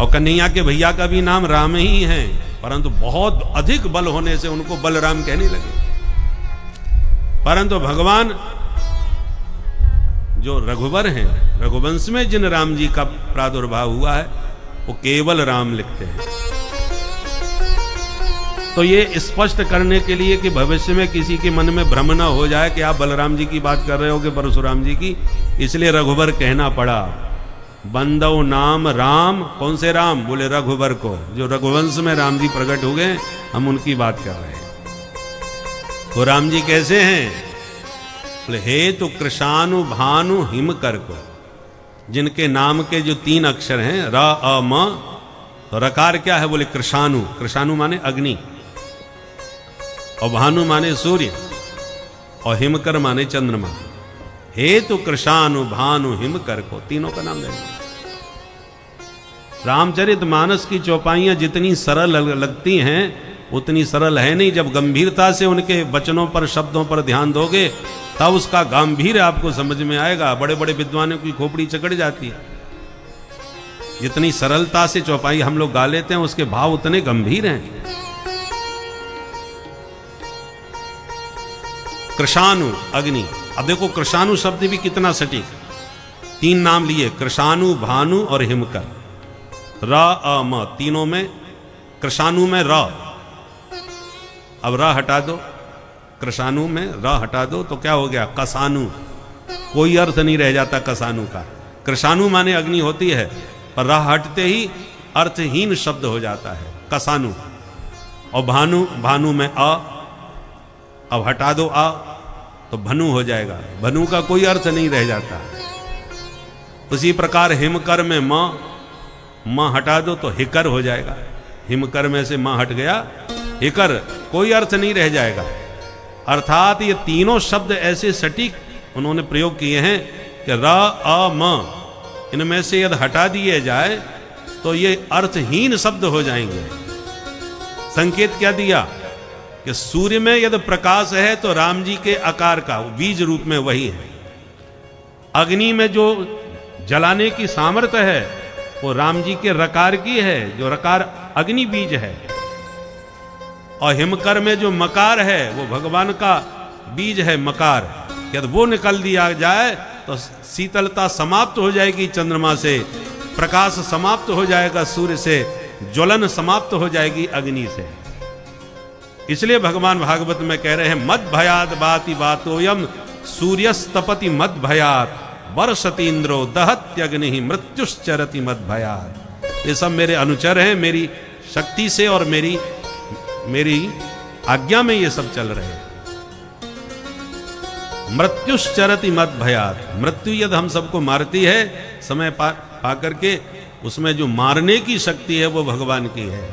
और कन्हैया के भैया का भी नाम राम ही है, परंतु बहुत अधिक बल होने से उनको बलराम कहने लगे। परंतु भगवान जो रघुवर हैं, रघुवंश में जिन राम जी का प्रादुर्भाव हुआ है वो केवल राम लिखते हैं। तो ये स्पष्ट करने के लिए कि भविष्य में किसी के मन में भ्रम न हो जाए कि आप बलराम जी की बात कर रहे हो कि परशुराम जी की, इसलिए रघुवर कहना पड़ा। बंदौ नाम राम, कौन से राम? बोले रघुवर को, जो रघुवंश में राम जी प्रकट हो गए, हम उनकी बात कर रहे हैं। वो राम जी कैसे हैं? बोले हेतु कृशानु भानु हिमकर को, जिनके नाम के जो 3 अक्षर हैं र अ म, तो रकार क्या है? बोले कृशानु। कृशानु माने अग्नि, और भानु माने सूर्य, और हिमकर माने चंद्रमा। हेतु कृशानु भानु हिमकर को, तीनों का नाम लेंगे। रामचरितमानस की चौपाइयां जितनी सरल लगती हैं उतनी सरल है नहीं। जब गंभीरता से उनके वचनों पर, शब्दों पर ध्यान दोगे तब उसका गंभीर आपको समझ में आएगा। बड़े बड़े विद्वानों की खोपड़ी चकड़ जाती है। जितनी सरलता से चौपाई हम लोग गा लेते हैं उसके भाव उतने गंभीर हैं। कृशानु अग्नि, अब देखो कृशानु शब्द भी कितना सटीक। 3 नाम लिए, कृशानु, भानु और हिमकर। र अ म, तीनों में, कृशानु में र, अब र हटा दो, कृशानु में र हटा दो तो क्या हो गया? कसानु। कोई अर्थ नहीं रह जाता कसानु का। कृशानु माने अग्नि होती है, पर र हटते ही अर्थहीन शब्द हो जाता है, कसानु। और भानु, भानु में अ, अब हटा दो आ तो भनु हो जाएगा, भनु का कोई अर्थ नहीं रह जाता। उसी प्रकार हिमकर में म हटा दो तो हिकर हो जाएगा। हिमकर में से म हट गया, हिकर, कोई अर्थ नहीं रह जाएगा। अर्थात ये तीनों शब्द ऐसे सटीक उन्होंने प्रयोग किए हैं कि र अ म, इनमें से यदि हटा दिए जाए तो ये अर्थहीन शब्द हो जाएंगे। संकेत क्या दिया कि सूर्य में यदि प्रकाश है तो राम जी के आकार का बीज रूप में वही है। अग्नि में जो जलाने की सामर्थ्य है वो राम जी के रकार की है, जो रकार अग्नि बीज है। और हिमकर में जो मकार है वो भगवान का बीज है मकार, यदि वो निकल दिया जाए तो शीतलता समाप्त हो जाएगी चंद्रमा से, प्रकाश समाप्त हो जाएगा सूर्य से, ज्वलन समाप्त हो जाएगी अग्नि से। इसलिए भगवान भागवत में कह रहे हैं मद भयात बाति बातोयम सूर्यस्तपति मद भयात वर्षति इंद्रो दहत्यग्नि मृत्युश्चरति मद भयात। ये सब मेरे अनुचर हैं, मेरी शक्ति से और मेरी आज्ञा में ये सब चल रहे हैं। मृत्युश्चरति मद भयात, मृत्यु यदि हम सबको मारती है समय पा करके, उसमें जो मारने की शक्ति है वो भगवान की है।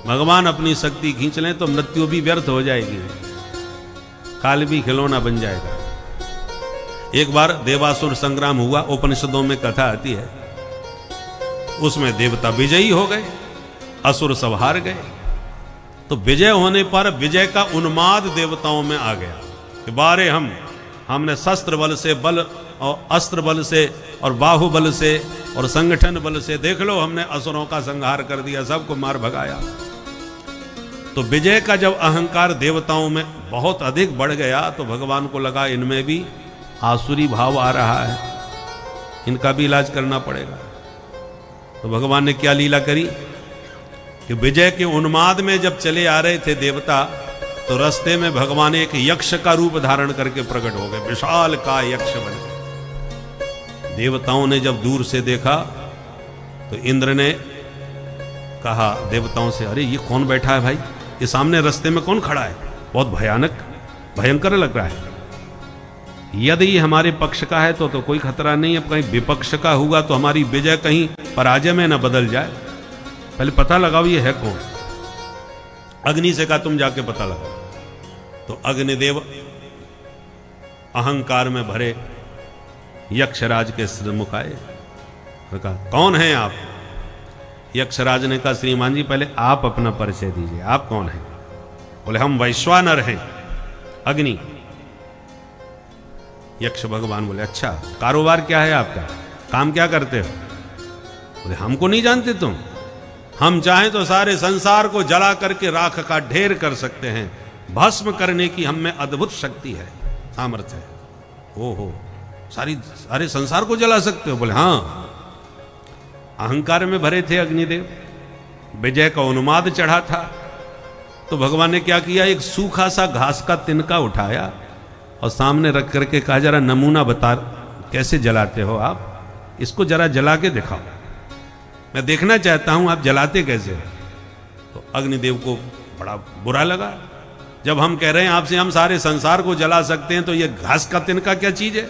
भगवान अपनी शक्ति खींच लें तो मृत्यु भी व्यर्थ हो जाएगी, काल भी खिलौना बन जाएगा। एक बार देवासुर संग्राम हुआ, उपनिषदों में कथा आती है, उसमें देवता विजयी हो गए, असुर सब हार गए। तो विजय होने पर विजय का उन्माद देवताओं में आ गया कि बारे हमने शस्त्र बल से, बल और अस्त्र बल से और बाहुबल से और संगठन बल से, देख लो हमने असुरों का संहार कर दिया, सबको मार भगाया। तो विजय का जब अहंकार देवताओं में बहुत अधिक बढ़ गया तो भगवान को लगा इनमें भी आसुरी भाव आ रहा है, इनका भी इलाज करना पड़ेगा। तो भगवान ने क्या लीला करी कि विजय के उन्माद में जब चले आ रहे थे देवता, तो रास्ते में भगवान एक यक्ष का रूप धारण करके प्रकट हो गए, विशाल का यक्ष बन गए। देवताओं ने जब दूर से देखा तो इंद्र ने कहा देवताओं से, अरे ये कौन बैठा है भाई, ये सामने रास्ते में कौन खड़ा है, बहुत भयंकर लग रहा है। यदि ये हमारे पक्ष का है तो कोई खतरा नहीं है, कहीं विपक्ष का हुआ तो हमारी विजय कहीं पराजय में न बदल जाए, पहले पता लगाओ ये है कौन। अग्नि से कहा तुम जाके पता लगाओ। तो अग्निदेव अहंकार में भरे यक्षराज के सम्मुख आए, कहा कौन है आप। यक्षराज ने कहा श्रीमान जी पहले आप अपना परिचय दीजिए, आप कौन हैं। बोले हम वैश्वानर हैं अग्नि। यक्ष भगवान बोले अच्छा कारोबार क्या है आपका, काम क्या करते हो। बोले हमको नहीं जानते तुम, हम चाहें तो सारे संसार को जला करके राख का ढेर कर सकते हैं, भस्म करने की हम में अद्भुत शक्ति है, सामर्थ्य है। ओहो सारे संसार को जला सकते हो। बोले हाँ। अहंकार में भरे थे अग्निदेव, विजय का उन्माद चढ़ा था। तो भगवान ने क्या किया, एक सूखा सा घास का तिनका उठाया और सामने रख करके कहा जरा नमूना बता कैसे जलाते हो आप, इसको जरा जला के दिखाओ, मैं देखना चाहता हूं आप जलाते कैसे हो। तो अग्निदेव को बड़ा बुरा लगा, जब हम कह रहे हैं आपसे हम सारे संसार को जला सकते हैं तो ये घास का तिनका क्या चीज है।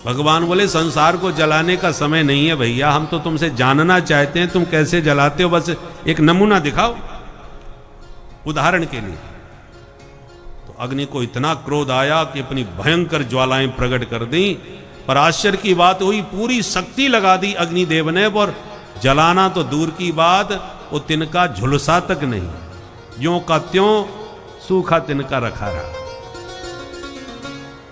भगवान बोले संसार को जलाने का समय नहीं है भैया, हम तो तुमसे जानना चाहते हैं तुम कैसे जलाते हो, बस एक नमूना दिखाओ उदाहरण के लिए। तो अग्नि को इतना क्रोध आया कि अपनी भयंकर ज्वालाएं प्रकट कर दी। पर आश्चर्य की बात हुई, पूरी शक्ति लगा दी अग्निदेव ने, और जलाना तो दूर की बात, वो तिनका झुलसा तक नहीं, ज्यों का त्यों सूखा तिनका रखा रहा।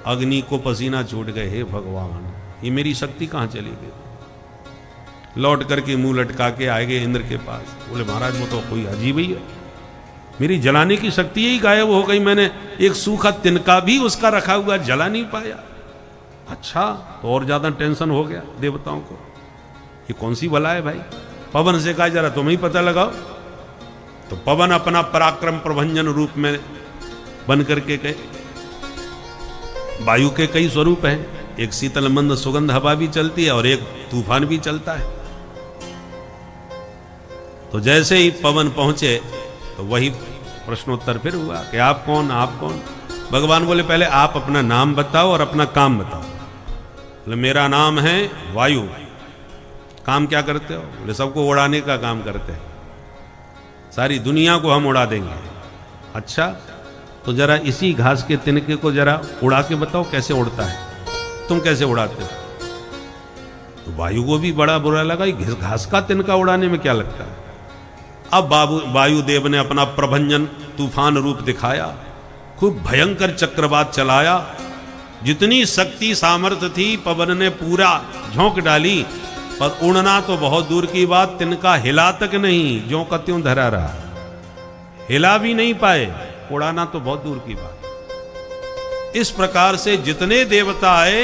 अग्नि को पसीना छूट गए, हे भगवान ये मेरी शक्ति कहां चली गई। लौट करके मुंह लटका के आए गए इंद्र के पास। बोले महाराज वो तो कोई अजीब ही है, मेरी जलाने की शक्ति ही गायब हो गई, मैंने एक सूखा तिनका भी उसका रखा हुआ जला नहीं पाया। अच्छा, तो और ज्यादा टेंशन हो गया देवताओं को, ये कौन सी बला है भाई। पवन से कहा जरा तुम ही पता लगाओ। तो पवन अपना पराक्रम प्रभंजन रूप में बन करके गए। वायु के कई स्वरूप हैं, एक शीतल मंद सुगंध हवा भी चलती है और एक तूफान भी चलता है। तो जैसे ही पवन पहुंचे तो वही प्रश्नोत्तर फिर हुआ कि आप कौन, आप कौन। भगवान बोले पहले आप अपना नाम बताओ और अपना काम बताओ। बोले मेरा नाम है वायु। काम क्या करते हो? बोले सबको उड़ाने का काम करते हैं, सारी दुनिया को हम उड़ा देंगे। अच्छा, तो जरा इसी घास के तिनके को जरा उड़ा के बताओ कैसे उड़ता है, तुम कैसे उड़ाते हो। तो वायु को भी बड़ा बुरा लगा, घास का तिनका उड़ाने में क्या लगता है। अब वायुदेव ने अपना प्रभंजन तूफान रूप दिखाया, खूब भयंकर चक्रवात चलाया। जितनी शक्ति सामर्थ्य थी पवन ने पूरा झोंक डाली पर उड़ना तो बहुत दूर की बात, तिनका हिला तक नहीं, ज्यों का त्यों धरा रहा, हिला भी नहीं पाए, उड़ाना तो बहुत दूर की बात। इस प्रकार से जितने देवता आए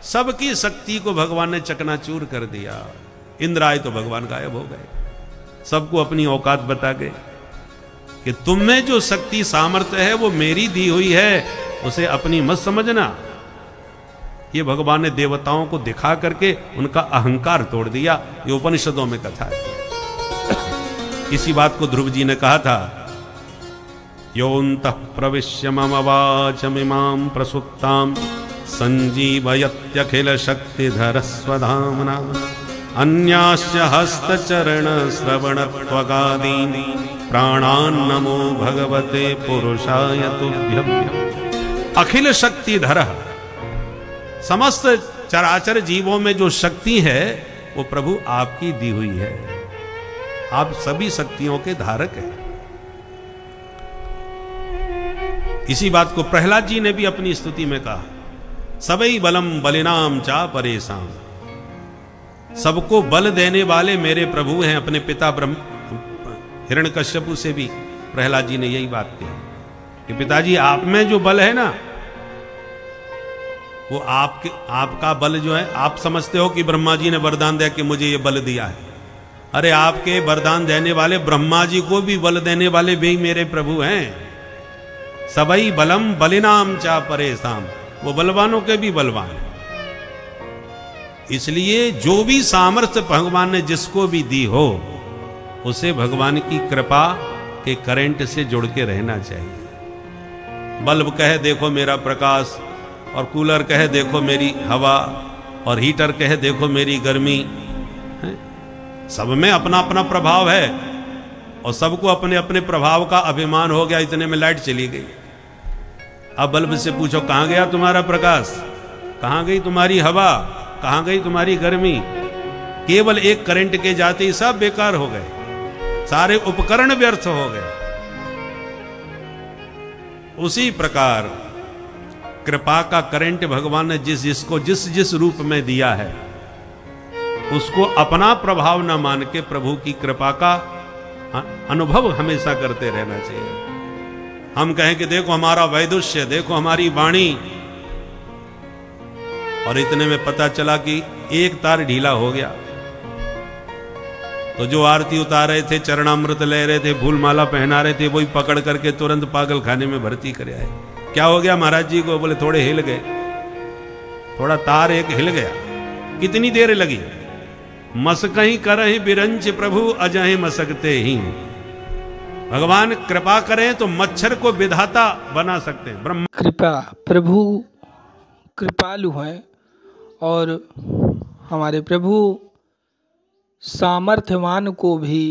सबकी शक्ति को भगवान ने चकनाचूर कर दिया। इंद्र आए तो भगवान गायब हो गए, सबको अपनी औकात बता गए कि तुम में जो शक्ति सामर्थ्य है वो मेरी दी हुई है, उसे अपनी मत समझना। ये भगवान ने देवताओं को दिखा करके उनका अहंकार तोड़ दिया। ये उपनिषदों में कथा है। इसी बात को ध्रुव जी ने कहा था, योऽन्तः प्रविश्य मम वाचमिमां प्रसुप्तां संजीवयत्यखिल शक्तिधर स्वधाम्ना अन्याश्च हस्तचरण श्रवणत्वगादीन् प्राणान् नमो भगवते पुरुषाय तुभ्यम्। अखिल शक्तिधर, समस्त चराचर जीवों में जो शक्ति है वो प्रभु आपकी दी हुई है। आप सभी शक्तियों के धारक हैं। इसी बात को प्रहलाद जी ने भी अपनी स्तुति में कहा, सबई बलम बलिनाम चा परेशान। सबको बल देने वाले मेरे प्रभु हैं। अपने पिता हिरण्यकश्यपु से भी प्रहलाद जी ने यही बात कही कि पिताजी आप में जो बल है ना, वो आपका बल जो है, आप समझते हो कि ब्रह्मा जी ने वरदान दिया कि मुझे ये बल दिया है। अरे आपके वरदान देने वाले ब्रह्मा जी को भी बल देने वाले भी मेरे प्रभु हैं। सबई बलम बलिनाम चा परेशान, वो बलवानों के भी बलवान है। इसलिए जो भी सामर्थ्य भगवान ने जिसको भी दी हो, उसे भगवान की कृपा के करंट से जुड़ के रहना चाहिए। बल्ब कहे देखो मेरा प्रकाश, और कूलर कहे देखो मेरी हवा, और हीटर कहे देखो मेरी गर्मी। सब में अपना अपना प्रभाव है, और सबको अपने अपने प्रभाव का अभिमान हो गया। इतने में लाइट चली गई। अब बल्ब से पूछो कहां गया तुम्हारा प्रकाश, कहां गई तुम्हारी हवा, कहां गई तुम्हारी गर्मी। केवल एक करंट के जाते ही सब बेकार हो गए, सारे उपकरण व्यर्थ हो गए। उसी प्रकार कृपा का करंट भगवान ने जिसको जिस रूप में दिया है, उसको अपना प्रभाव न मान के प्रभु की कृपा का अनुभव हमेशा करते रहना चाहिए। हम कहें कि देखो हमारा वैदुष्य, देखो हमारी वाणी, और इतने में पता चला कि एक तार ढीला हो गया, तो जो आरती उतार रहे थे, चरणामृत ले रहे थे, फूल माला पहना रहे थे, वही पकड़ करके तुरंत पागल खाने में भर्ती करे आए। क्या हो गया महाराज जी को? बोले थोड़े हिल गए, थोड़ा तार एक हिल गया। कितनी देर लगी? मसकहीं करहि बिरंच प्रभु अजहि मसकते ही। भगवान कृपा करें तो मच्छर को विधाता बना सकते हैं। ब्रह्म कृपा, प्रभु कृपालु हैं, और हमारे प्रभु सामर्थ्यवान को भी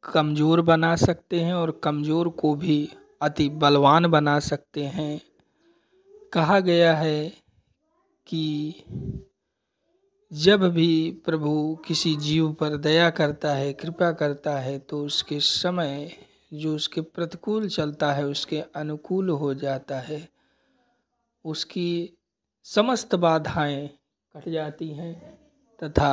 कमज़ोर बना सकते हैं, और कमज़ोर को भी अति बलवान बना सकते हैं। कहा गया है कि जब भी प्रभु किसी जीव पर दया करता है, कृपा करता है, तो उसके समय जो उसके प्रतिकूल चलता है उसके अनुकूल हो जाता है। उसकी समस्त बाधाएं कट जाती हैं तथा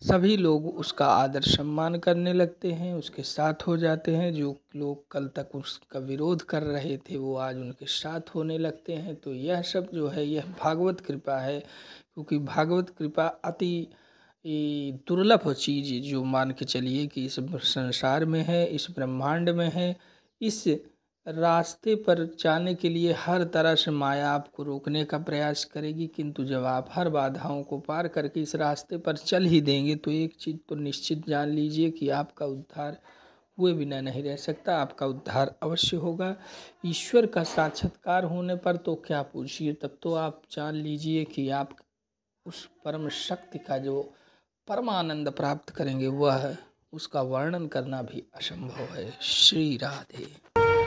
सभी लोग उसका आदर सम्मान करने लगते हैं, उसके साथ हो जाते हैं। जो लोग कल तक उसका विरोध कर रहे थे वो आज उनके साथ होने लगते हैं। तो यह सब जो है यह भागवत कृपा है, क्योंकि भागवत कृपा अति दुर्लभ चीज़ जो मान के चलिए कि इस संसार में है, इस ब्रह्मांड में है। इस रास्ते पर जाने के लिए हर तरह से माया आपको रोकने का प्रयास करेगी, किंतु जब आप हर बाधाओं को पार करके इस रास्ते पर चल ही देंगे तो एक चीज़ तो निश्चित जान लीजिए कि आपका उद्धार हुए बिना नहीं रह सकता, आपका उद्धार अवश्य होगा। ईश्वर का साक्षात्कार होने पर तो क्या पूछिए, तब तो आप जान लीजिए कि आप उस परम शक्ति का जो परमानंद प्राप्त करेंगे, वह उसका वर्णन करना भी असंभव है। श्री राधे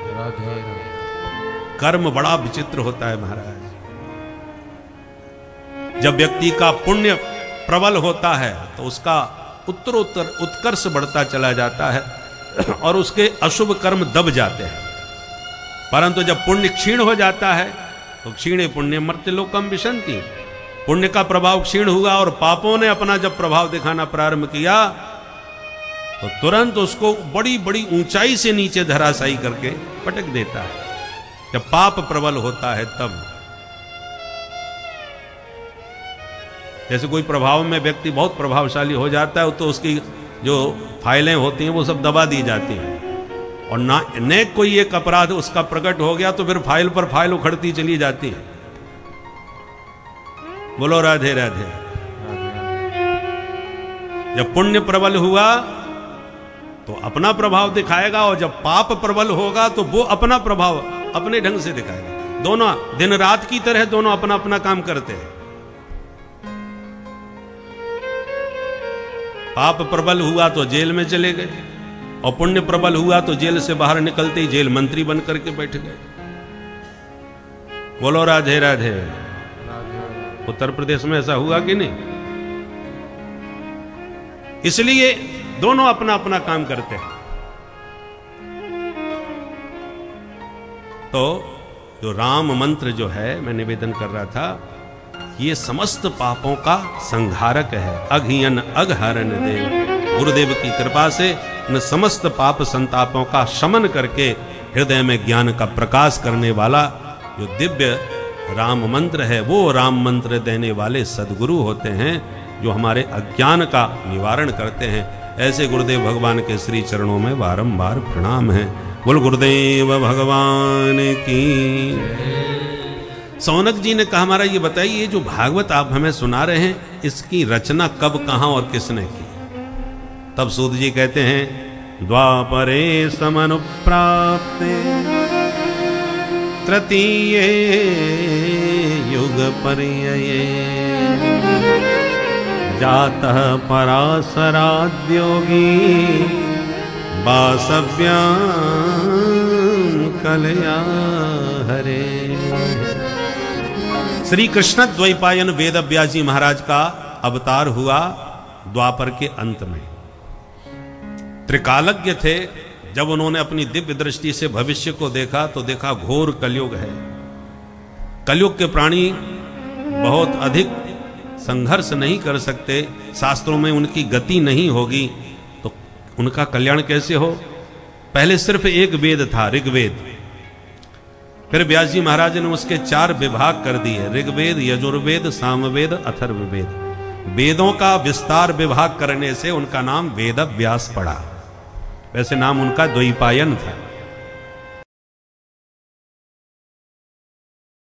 राधे। कर्म बड़ा विचित्र होता है महाराज। जब व्यक्ति का पुण्य प्रबल होता है तो उसका उत्तरोत्तर उत्कर्ष बढ़ता चला जाता है और उसके अशुभ कर्म दब जाते हैं। परंतु जब पुण्य क्षीण हो जाता है तो क्षीणे पुण्य मर्त्य लोकम विशंति, पुण्य का प्रभाव क्षीण हुआ और पापों ने अपना जब प्रभाव दिखाना प्रारंभ किया तो तुरंत उसको बड़ी बड़ी ऊंचाई से नीचे धराशायी करके पटक देता है। जब पाप प्रबल होता है तब, जैसे कोई प्रभाव में व्यक्ति बहुत प्रभावशाली हो जाता है तो उसकी जो फाइलें होती हैं वो सब दबा दी जाती हैं, और नेक कोई एक अपराध उसका प्रकट हो गया तो फिर फाइल पर फाइल उखड़ती चली जाती है। बोलो राधे राधे। जब पुण्य प्रबल हुआ तो अपना प्रभाव दिखाएगा, और जब पाप प्रबल होगा तो वो अपना प्रभाव अपने ढंग से दिखाएगा। दोनों दिन रात की तरह दोनों अपना अपना काम करते हैं। पाप प्रबल हुआ तो जेल में चले गए, और पुण्य प्रबल हुआ तो जेल से बाहर निकलते ही जेल मंत्री बन करके बैठ गए। बोलो राधे राधे। उत्तर प्रदेश में ऐसा हुआ कि नहीं? इसलिए दोनों अपना अपना काम करते हैं। तो जो राम मंत्र जो है, मैं निवेदन कर रहा था, ये समस्त पापों का संहारक है। अघियन अघहरण देव, गुरुदेव की कृपा से इन समस्त पाप संतापों का शमन करके हृदय में ज्ञान का प्रकाश करने वाला जो दिव्य राम मंत्र है, वो राम मंत्र देने वाले सद्गुरु होते हैं, जो हमारे अज्ञान का निवारण करते हैं। ऐसे गुरुदेव भगवान के श्री चरणों में बारंबार प्रणाम है। बोल गुरुदेव भगवान की। सौनक जी ने कहा, हमारा ये बताइए, जो भागवत आप हमें सुना रहे हैं, इसकी रचना कब, कहां और किसने की? तब सूत जी कहते हैं, द्वापरे समनुप्राप्ते तृतीये युग पर्यये जातः पराशराद्योगी वासव्यां कलया हरे। श्री कृष्ण द्वैपायन वेद व्यास जी महाराज का अवतार हुआ द्वापर के अंत में। त्रिकालज्ञ थे। जब उन्होंने अपनी दिव्य दृष्टि से भविष्य को देखा तो देखा घोर कलयुग है। कलयुग के प्राणी बहुत अधिक संघर्ष नहीं कर सकते, शास्त्रों में उनकी गति नहीं होगी, तो उनका कल्याण कैसे हो? पहले सिर्फ एक वेद था, ऋग्वेद। फिर व्यास जी महाराज ने उसके 4 विभाग कर दिए, ऋग्वेद, यजुर्वेद, सामवेद, अथर्ववेद। वेदों का विस्तार विभाग करने से उनका नाम वेद व्यास पड़ा। वैसे नाम उनका द्वैपायन था।